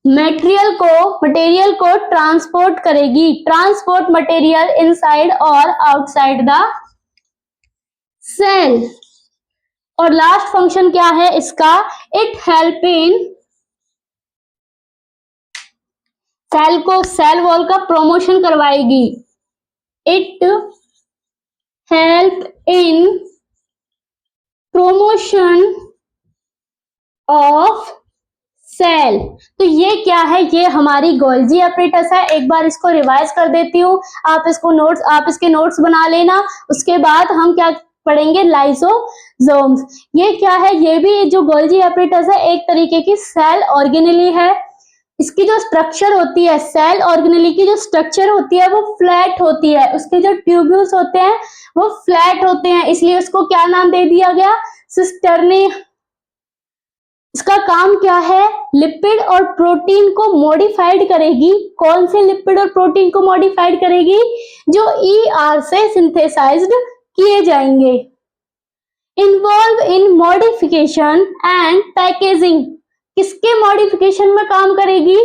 मटेरियल को ट्रांसपोर्ट करेगी। ट्रांसपोर्ट मटेरियल इनसाइड और आउटसाइड द सेल। और लास्ट फंक्शन क्या है इसका? It help in cell wall का प्रमोशन करवाएगी। It help in promotion of cell. तो ये क्या है, ये हमारी गोल्जी एपरेटस है। एक बार इसको रिवाइज कर देती हूँ, आप इसके नोट्स बना लेना। उसके बाद हम क्या पढ़ेंगे, लाइसोसोम्स। ये क्या है, ये भी जो गोल्जी एपरेटस है एक तरीके की सेल ऑर्गेनेली है। इसकी जो स्ट्रक्चर होती है, सेल ऑर्गेनेली की जो स्ट्रक्चर होती है वो फ्लैट होती है। उसके जो ट्यूब्यूल्स होते हैं वो फ्लैट होते हैं, इसलिए उसको क्या नाम दे दिया गया, सिस्टर्नी। इसका काम क्या है, लिपिड और प्रोटीन को मॉडिफाइड करेगी। कौन से लिपिड और प्रोटीन को मॉडिफाइड करेगी, जो ईआर से सिंथेसाइज्ड किए जाएंगे। Involve in modification and packaging. किसके मॉडिफिकेशन में काम करेगी,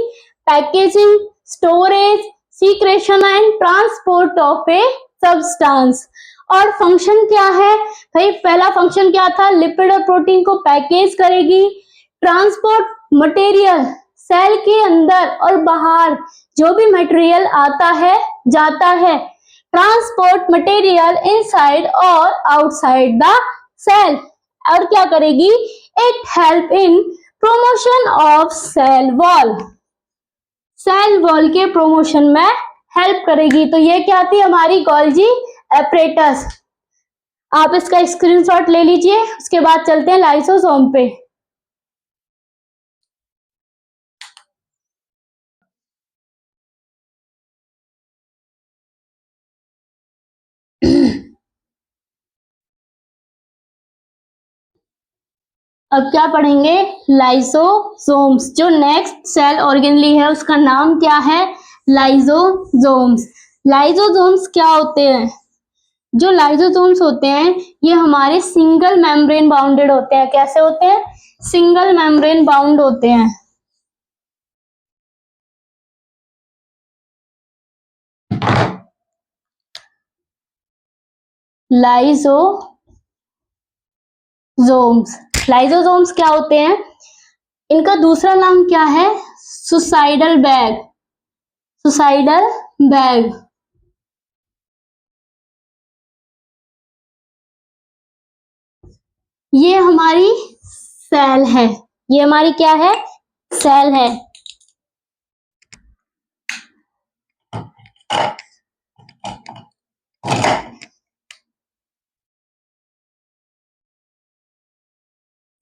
packaging, storage, secretion and transport of a substance. और फंक्शन क्या है भाई, पहला फंक्शन क्या था, लिपिड और प्रोटीन को पैकेज करेगी, ट्रांसपोर्ट मटेरियल, सेल के अंदर और बाहर जो भी मटेरियल आता है जाता है, ट्रांसपोर्ट मटेरियल इनसाइड और आउटसाइड द सेल। और क्या करेगी, it help in promotion of cell wall. Cell wall के प्रमोशन में हेल्प करेगी। तो ये क्या थी, हमारी गोल्जी एपरेटस। आप इसका स्क्रीनशॉट ले लीजिए। उसके बाद चलते हैं लाइसोसोम पे। अब क्या पढ़ेंगे, लाइसोसोम्स। जो नेक्स्ट सेल ऑर्गेनली है उसका नाम क्या है, लाइसोसोम्स। लाइसोसोम्स क्या होते हैं, जो लाइसोसोम्स होते हैं ये हमारे सिंगल मेम्ब्रेन बाउंडेड होते हैं। कैसे होते हैं, सिंगल मेम्ब्रेन बाउंड होते हैं। लाइसोसोम्स क्या होते हैं, इनका दूसरा नाम क्या है, सुसाइडल बैग। Suicidal bag. ये हमारी सेल है, ये हमारी क्या है, सेल है।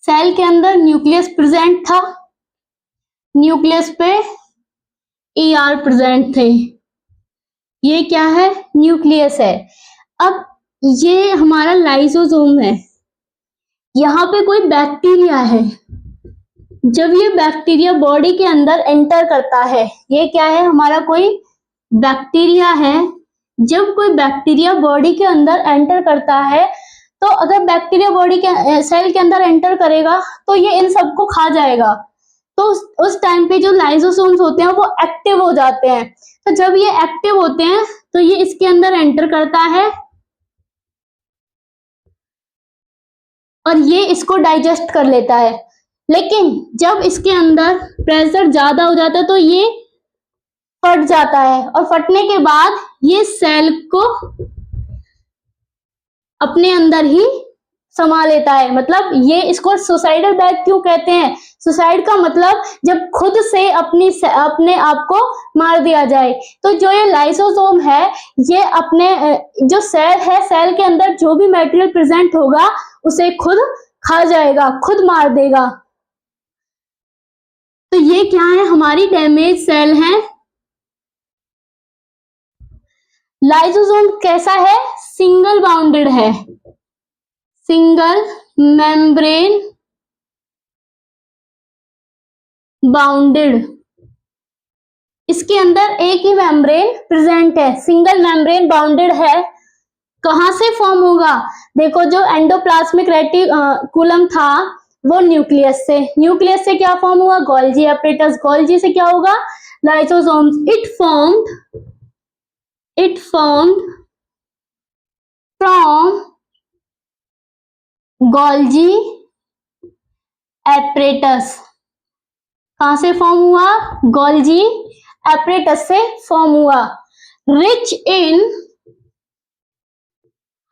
सेल के अंदर न्यूक्लियस प्रेजेंट था, न्यूक्लियस पे ईआर प्रेजेंट थे। ये क्या है, न्यूक्लियस है। अब ये हमारा लाइसोसोम है, यहाँ पे कोई बैक्टीरिया है। जब ये बैक्टीरिया बॉडी के अंदर एंटर करता है, ये क्या है, हमारा कोई बैक्टीरिया है। जब कोई बैक्टीरिया बॉडी के अंदर एंटर करता है, तो अगर बैक्टीरिया बॉडी के सेल के अंदर एंटर करेगा तो ये इन सबको खा जाएगा। तो उस टाइम पे जो लाइसोसोम्स होते हैं वो एक्टिव हो जाते हैं। तो जब ये एक्टिव होते हैं तो ये इसके अंदर एंटर करता है और ये इसको डाइजेस्ट कर लेता है। लेकिन जब इसके अंदर प्रेशर ज्यादा हो जाता है तो ये फट जाता है, और फटने के बाद ये सेल को अपने अंदर ही समा लेता है। मतलब ये इसको सुसाइडल बैग क्यों कहते हैं, सुसाइड का मतलब जब खुद से अपने आप को मार दिया जाए। तो जो ये लाइसोसोम है, ये अपने जो सेल है, सेल के अंदर जो भी मटेरियल प्रेजेंट होगा उसे खुद खा जाएगा, खुद मार देगा। तो ये क्या है, हमारी डैमेज सेल है। लाइसोसोम कैसा है, सिंगल बाउंडेड है, सिंगल मेम्ब्रेन बाउंडेड। इसके अंदर एक ही मेम्ब्रेन प्रेजेंट है, सिंगल मेम्ब्रेन बाउंडेड है। कहां से फॉर्म होगा, देखो जो एंडोप्लाज्मिक रेटिकुलम था वो न्यूक्लियस से, न्यूक्लियस से क्या फॉर्म हुआ, गोल्जी एपरेटस, गोल्जी से क्या होगा, lysosomes. It formed from Golgi apparatus. कहां से फॉर्म हुआ, गोल्जी एपरेटस से फॉर्म हुआ। रिच इन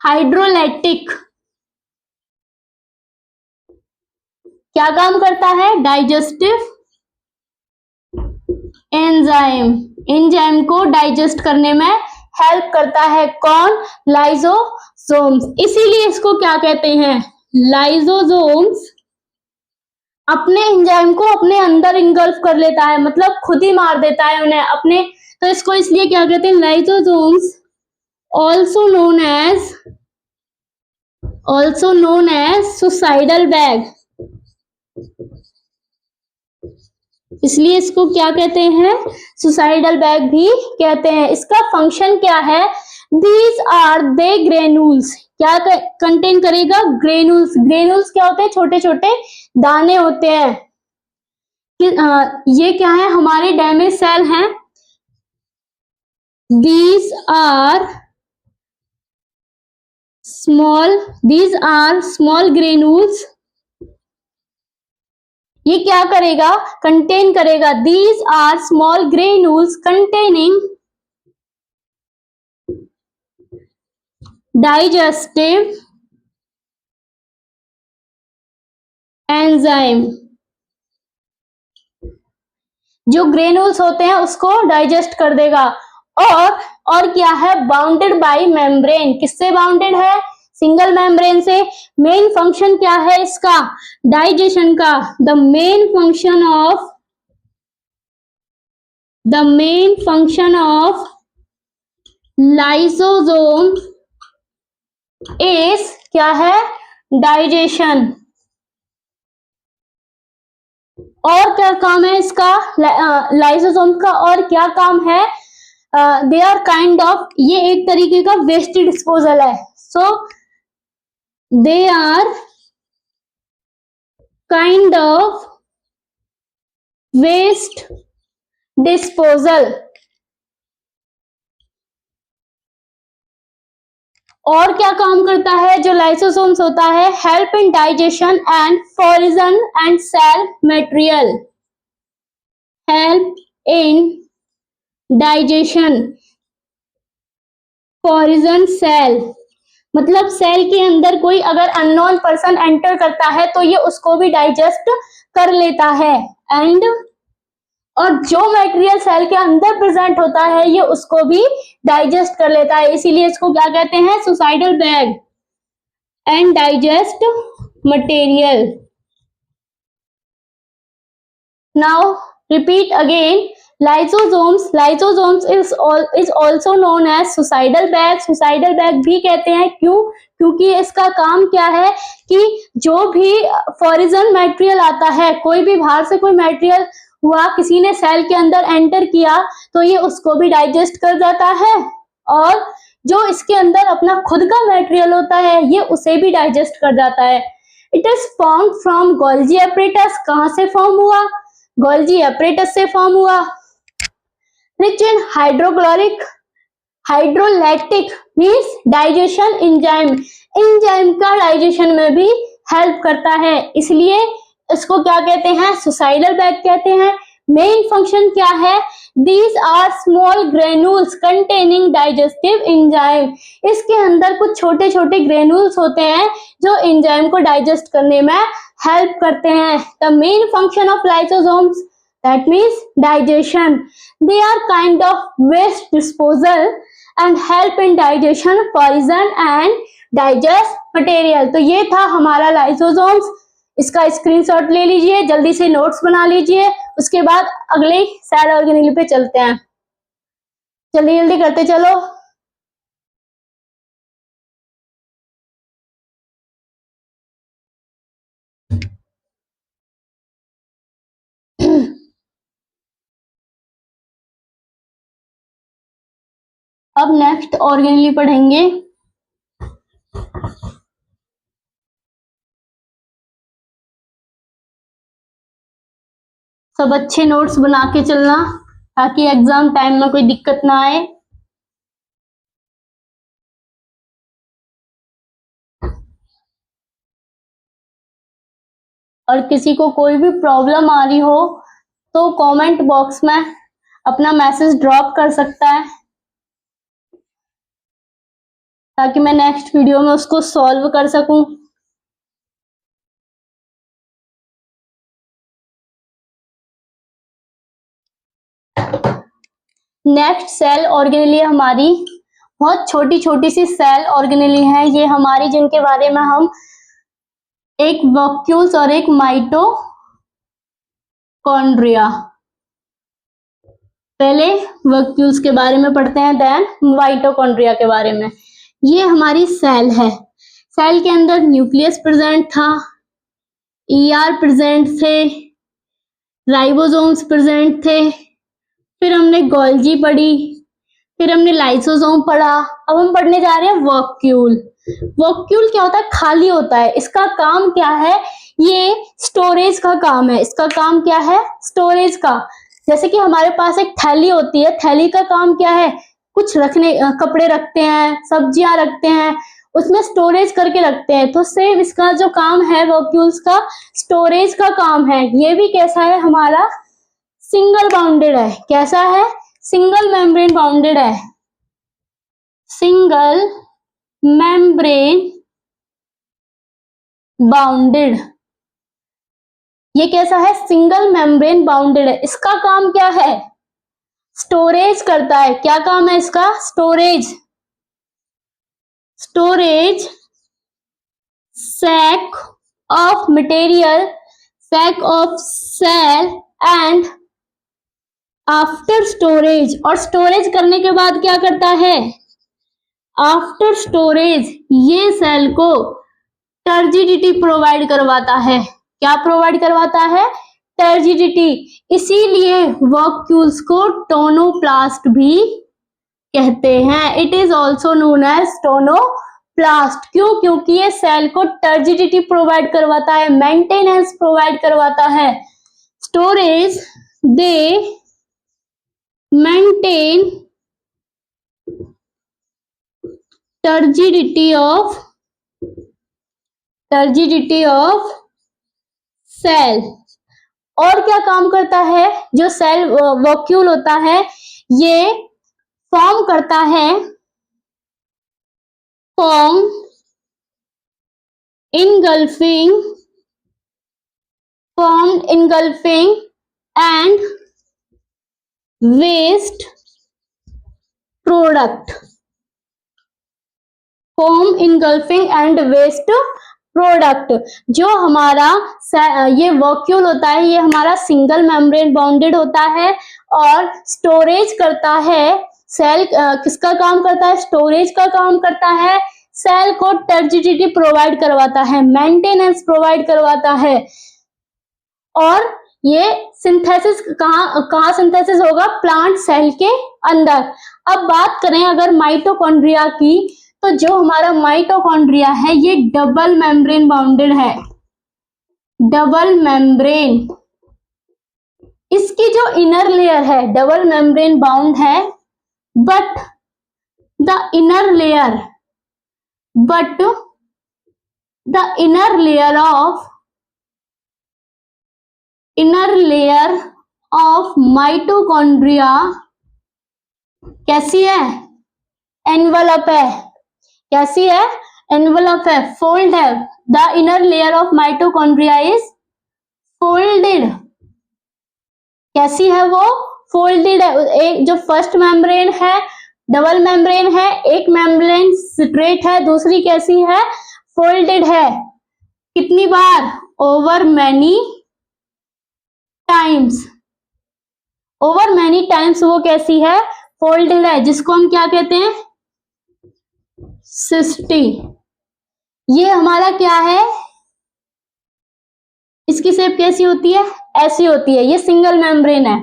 हाइड्रोलाइटिक, क्या काम करता है, डाइजेस्टिव एंजाइम, एंजाइम को डाइजेस्ट करने में हेल्प करता है कौन? लाइसोसोम्स। इसीलिए इसको क्या कहते हैं? लाइसोसोम्स अपने एंजाइम को अपने अंदर इंगल्फ कर लेता है, मतलब खुद ही मार देता है उन्हें अपने, तो इसको इसलिए क्या कहते हैं? Lysosomes also known as suicidal bag. इसलिए इसको क्या कहते हैं? सुसाइडल बैग भी कहते हैं। इसका फंक्शन क्या है? दीज आर दे ग्रेन्यूल्स, क्या कंटेन करेगा? ग्रेन्यूल्स। ग्रेन्यूल्स क्या होते हैं? छोटे छोटे दाने होते हैं। ये क्या है? हमारे डैमेज सेल हैं। These are small granules. ये क्या करेगा? कंटेन करेगा। These are small granules containing digestive enzyme. जो ग्रेन्यूल्स होते हैं उसको डाइजेस्ट कर देगा। और क्या है? Bounded by membrane. किससे बाउंडेड है? सिंगल मेम्ब्रेन से। मेन फंक्शन क्या है इसका? डाइजेशन का। The main function of lysosome is क्या है? डाइजेशन। और क्या काम है इसका? लाइसोसोम का और क्या काम है? दे आर काइंड ऑफ, ये एक तरीके का वेस्ट डिस्पोजल है। So they are kind of waste disposal. और क्या काम करता है जो लाइसोसोम्स होता है? Help in digestion and foreign and cell material. Help in digestion foreign cell, मतलब सेल के अंदर कोई अगर अननोन पर्सन एंटर करता है तो ये उसको भी डाइजेस्ट कर लेता है। और जो मटेरियल सेल के अंदर प्रेजेंट होता है ये उसको भी डाइजेस्ट कर लेता है। इसीलिए इसको क्या कहते हैं? Suicidal bag and digest material. Now repeat again. Lysosomes is also known as suicidal bag. Suicidal bag भी कहते हैं। क्यों? क्योंकि इसका काम क्या है कि जो भी फॉरिजन मटेरियल आता है, कोई भी बाहर से कोई मटेरियल हुआ, किसी ने सेल के अंदर एंटर किया तो ये उसको भी डाइजेस्ट कर जाता है, और जो इसके अंदर अपना खुद का मटेरियल होता है ये उसे भी डाइजेस्ट कर जाता है। It is form from Golgi apparatus. कहां से फॉर्म हुआ? गोल्जी एपरेटस से फॉर्म हुआ। Rich in hydrolytic means digestion enzyme. Enzyme का डाइजेशन में भी हेल्प करता है, इसलिए इसको क्या कहते हैं? सुसाइडल बैग कहते हैं। मेन फंक्शन क्या है? These are small granules containing digestive enzyme. इसके अंदर कुछ छोटे छोटे ग्रेन्यूल्स होते हैं जो एंजाइम को डाइजेस्ट करने में हेल्प करते हैं। The main function of lysosomes, that means digestion. They are kind of waste disposal and help in digestion, poison and digest material. तो ये था हमारा लाइसोसोम्स। इसका स्क्रीनशॉट ले लीजिए, जल्दी से नोट्स बना लीजिए, उसके बाद अगले सेल ऑर्गेनेल पे चलते हैं। जल्दी जल्दी करते चलो। अब नेक्स्ट ऑर्गेनेल पढ़ेंगे। सब अच्छे नोट्स बना के चलना ताकि एग्जाम टाइम में कोई दिक्कत ना आए। और किसी को कोई भी प्रॉब्लम आ रही हो तो कमेंट बॉक्स में अपना मैसेज ड्रॉप कर सकता है ताकि मैं नेक्स्ट वीडियो में उसको सॉल्व कर सकूं। नेक्स्ट सेल ऑर्गेनेली हमारी बहुत छोटी छोटी सी सेल ऑर्गेनेली है, ये हमारी, जिनके बारे में हम एक वॉक्यूल्स और एक माइटोकॉन्ड्रिया, पहले वॉक्यूल्स के बारे में पढ़ते हैं, देन माइटोकॉन्ड्रिया के बारे में। ये हमारी सेल है, सेल के अंदर न्यूक्लियस प्रेजेंट था, ईआर प्रेजेंट थे, राइबोसोम्स प्रेजेंट थे, फिर हमने गोल्जी पढ़ी, फिर हमने लाइसोसोम पढ़ा। अब हम पढ़ने जा रहे हैं वॉक्यूल। वॉक्यूल क्या होता है? खाली होता है। इसका काम क्या है? ये स्टोरेज का काम है। इसका काम क्या है? स्टोरेज का। जैसे कि हमारे पास एक थैली होती है, थैली का काम क्या है? कुछ रखने, कपड़े रखते हैं, सब्जियां रखते हैं, उसमें स्टोरेज करके रखते हैं। तो सेम इसका जो काम है वॉक्यूल्स का, स्टोरेज का काम है। ये भी कैसा है हमारा? सिंगल बाउंडेड है। कैसा है? सिंगल मेम्ब्रेन बाउंडेड है। Single membrane bounded. ये कैसा है? सिंगल मेम्ब्रेन बाउंडेड है। इसका काम क्या है? स्टोरेज करता है। क्या काम है इसका? Storage. Storage sac of material, sac of cell and after storage. और स्टोरेज करने के बाद क्या करता है? आफ्टर स्टोरेज ये सेल को टर्जिडिटी प्रोवाइड करवाता है। क्या प्रोवाइड करवाता है? टर्जिडिटी। इसीलिए वॉक्यूल्स को टोनोप्लास्ट भी कहते हैं। It is also known as tonoplast. क्यों? क्योंकि ये सेल को टर्जिडिटी प्रोवाइड करवाता है, मेंटेनेंस प्रोवाइड करवाता है। Storage, they maintain turgidity of cell. और क्या काम करता है? जो सेल वॉक्यूल होता है ये फॉर्म करता है, form engulfing and waste product. Form engulfing and waste product. जो हमारा ये वॉक्यूल होता है, ये हमारा सिंगल मेम्ब्रेन बाउंडेड होता है और स्टोरेज करता है। सेल किसका काम करता है? स्टोरेज का काम करता है। सेल को टर्जिडिटी प्रोवाइड करवाता है, मेंटेनेंस प्रोवाइड करवाता है। और ये सिंथेसिस कहाँ सिंथेसिस होगा? प्लांट सेल के अंदर। अब बात करें अगर माइटोकॉन्ड्रिया की, तो जो हमारा माइटोकॉन्ड्रिया है ये डबल मेम्ब्रेन बाउंडेड है। Double membrane. इसकी जो इनर लेयर है डबल मेम्ब्रेन बाउंड है, but the inner layer of mitochondria कैसी है? एनवलप है। कैसी है? एनवलप है, फोल्ड है। The inner layer of mitochondria is folded. कैसी है वो? फोल्डेड है। एक जो फर्स्ट मेम्ब्रेन है डबल मेम्ब्रेन है, एक मेम्ब्रेन स्ट्रेट है, दूसरी कैसी है? फोल्डेड है। कितनी बार? Over many times. Over many times वो कैसी है? फोल्डेड है, जिसको हम क्या कहते हैं? सिस्टी। ये हमारा क्या है? इसकी शेप कैसी होती है? ऐसी होती है। ये सिंगल मेम्ब्रेन है।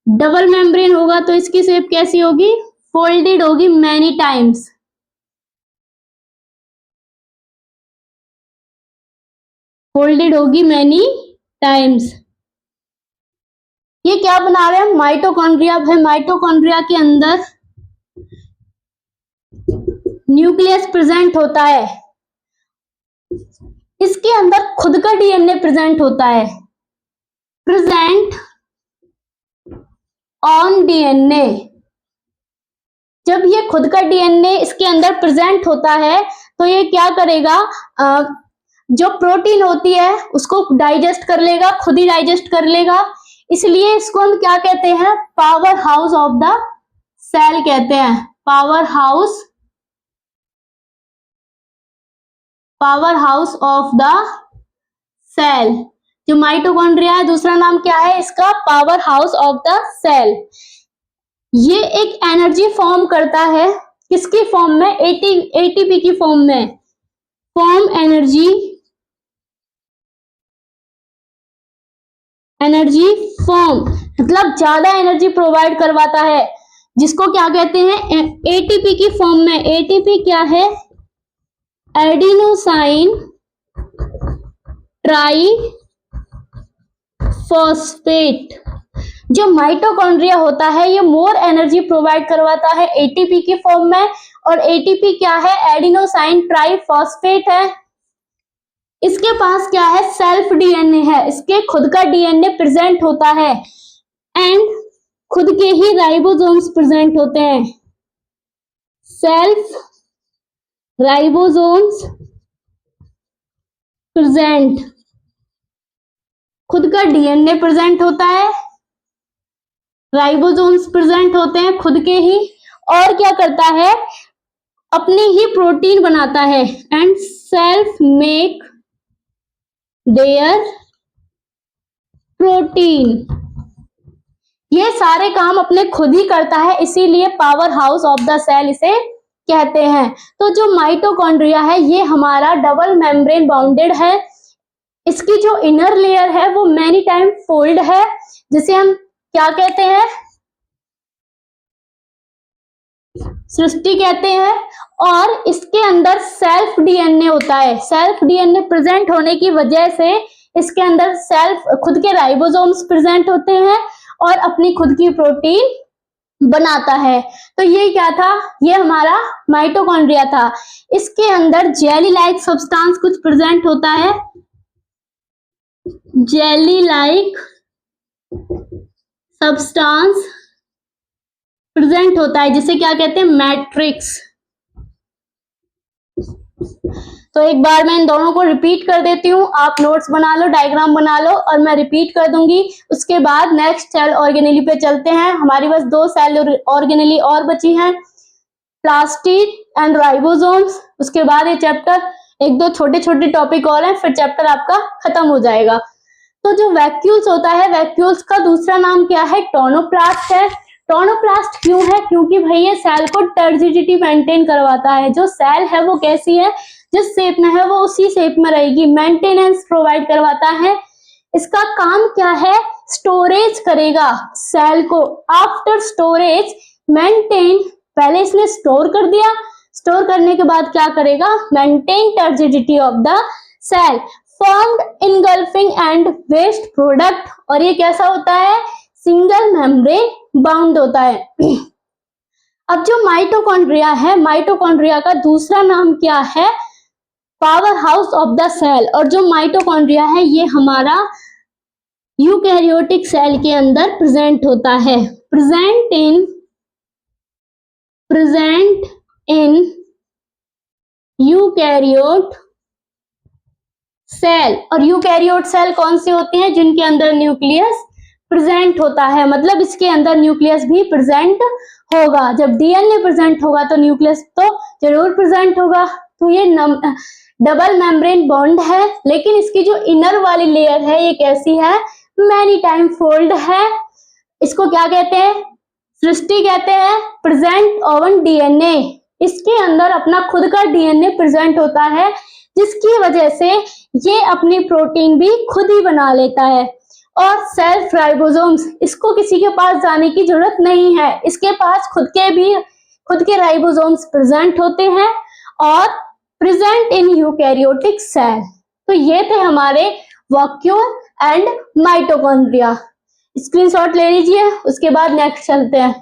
डबल मेम्ब्रेन होगा तो इसकी शेप कैसी होगी? फोल्डेड होगी मैनी टाइम्स। फोल्डेड होगी मैनी टाइम्स। ये क्या बना रहे हैं? माइटोकॉन्ड्रिया। भाई माइटोकॉन्ड्रिया के अंदर न्यूक्लियस प्रेजेंट होता है, इसके अंदर खुद का डीएनए प्रेजेंट होता है। Present on DNA. जब ये खुद का डीएनए इसके अंदर प्रेजेंट होता है तो ये क्या करेगा? जो प्रोटीन होती है उसको डाइजेस्ट कर लेगा, खुद ही डाइजेस्ट कर लेगा। इसलिए इसको हम क्या कहते हैं? Power house of the cell कहते हैं, power house of the cell. जो माइटोकॉन्ड्रिया है दूसरा नाम क्या है इसका, power house of the cell. ये एक एनर्जी फॉर्म करता है, किसकी फॉर्म में, एटीपी की फॉर्म में, फॉर्म एनर्जी फॉर्म, मतलब ज्यादा एनर्जी प्रोवाइड करवाता है, जिसको क्या कहते हैं, एटीपी की फॉर्म में। एटीपी क्या है, एडिनोसाइन ट्राई फॉस्फेट। जो माइटोकॉन्ड्रिया होता है ये मोर एनर्जी प्रोवाइड करवाता है एटीपी की फॉर्म में, और एटीपी क्या है, एडिनोसाइन ट्राई फॉस्फेट है। इसके पास क्या है, सेल्फ डीएनए है, इसके खुद का डीएनए प्रेजेंट होता है, एंड खुद के ही राइबोसोम्स प्रेजेंट होते हैं। सेल्फ राइबोसोम्स प्रेजेंट, खुद का डीएनए प्रेजेंट होता है, राइबोसोम्स प्रेजेंट होते हैं खुद के ही, और क्या करता है, अपनी ही प्रोटीन बनाता है, and self make their protein. ये सारे काम अपने खुद ही करता है, इसीलिए power house of the cell इसे कहते हैं। तो जो माइटोकॉन्ड्रिया है ये हमारा डबल मेम्ब्रेन बाउंडेड है, इसकी जो इनर लेयर है वो मैनी टाइम फोल्ड है, जिसे हम क्या कहते हैं, सृष्टि कहते हैं। और इसके अंदर सेल्फ डीएनए होता है, सेल्फ डीएनए प्रेजेंट होने की वजह से इसके अंदर सेल्फ खुद के राइबोसोम्स प्रेजेंट होते हैं और अपनी खुद की प्रोटीन बनाता है। तो ये क्या था, ये हमारा माइटोकॉन्ड्रिया था। इसके अंदर जेली लाइक सब्सटेंस कुछ प्रेजेंट होता है, जेली लाइक सब्सटेंस प्रेजेंट होता है, जिसे क्या कहते हैं, मैट्रिक्स। तो एक बार मैं इन दोनों को रिपीट कर देती हूँ, आप नोट्स बना लो, डायग्राम बना लो, और मैं रिपीट कर दूंगी। उसके बाद नेक्स्ट सेल ऑर्गेनेली पे चलते हैं। हमारे पास 2 सेल ऑर्गेनेली और बची हैं, प्लास्टिड एंड राइबोसोम्स। उसके बाद ये चैप्टर, 1-2 छोटे छोटे टॉपिक और हैं, फिर चैप्टर आपका खत्म हो जाएगा। तो जो वैक्यूल्स होता है, वैक्यूल्स का दूसरा नाम क्या है, टोनोप्लास्ट है। टोनोप्लास्ट क्यों है, क्योंकि भाई ये सेल को टर्जिडिटी मेंटेन करवाता है। जो सेल है वो कैसी है, जिस शेप में है वो उसी शेप में रहेगी, मेंटेनेंस प्रोवाइड करवाता है। इसका काम क्या है, स्टोरेज करेगा सेल को, आफ्टर स्टोरेज मेंटेन, पहले इसने स्टोर कर दिया, स्टोर करने के बाद क्या करेगा, maintain turgidity of the cell, formed engulfing and waste product. और ये कैसा होता है, सिंगल मेम्ब्रेन बाउंड होता है। अब जो माइटोकॉन्ड्रिया है, माइटोकॉन्ड्रिया का दूसरा नाम क्या है, power house of the cell. और जो माइटोकॉन्ड्रिया है ये हमारा यूकैरियोटिक सेल के अंदर प्रेजेंट होता है, प्रेजेंट इन यूकैरियोट सेल। और यूकैरियोट सेल कौन से होते हैं, जिनके अंदर न्यूक्लियस प्रेजेंट होता है, मतलब इसके अंदर न्यूक्लियस भी प्रेजेंट होगा। जब डीएनए प्रेजेंट होगा तो न्यूक्लियस तो जरूर प्रेजेंट होगा। तो ये डबल मेम्ब्रेन बॉन्ड है, लेकिन इसकी जो इनर वाली लेयर है ये कैसी है, मैनी टाइम फोल्ड है। इसको क्या कहते हैं, सृष्टि कहते हैं, प्रेजेंट ऑन डीएनए। इसके अंदर अपना खुद का डीएनए प्रेजेंट होता है, जिसकी वजह से ये अपनी प्रोटीन भी खुद ही बना लेता है। और सेल्फ राइबोसोम्स, इसको किसी के पास जाने की जरूरत नहीं है, इसके पास खुद के राइबोसोम्स प्रेजेंट होते हैं और प्रेजेंट इन यूकैरियोटिक सेल। तो ये थे हमारे वैक्यूल एंड माइटोकॉन्ड्रिया। स्क्रीनशॉट ले लीजिए, उसके बाद नेक्स्ट चलते हैं।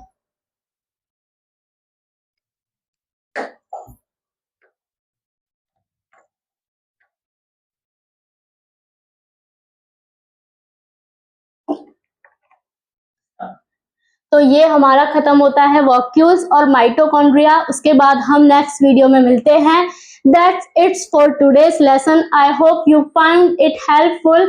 तो ये हमारा खत्म होता है वैक्यूल्स और माइटोकॉन्ड्रिया। उसके बाद हम नेक्स्ट वीडियो में मिलते हैं। That's it for today's lesson. I hope you find it helpful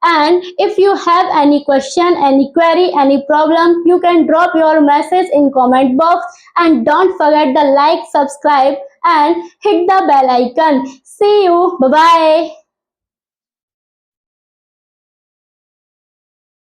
And if you have any question, any query, any problem, you can drop your message in comment box, and don't forget the like, subscribe and hit the bell icon. See you. Bye bye.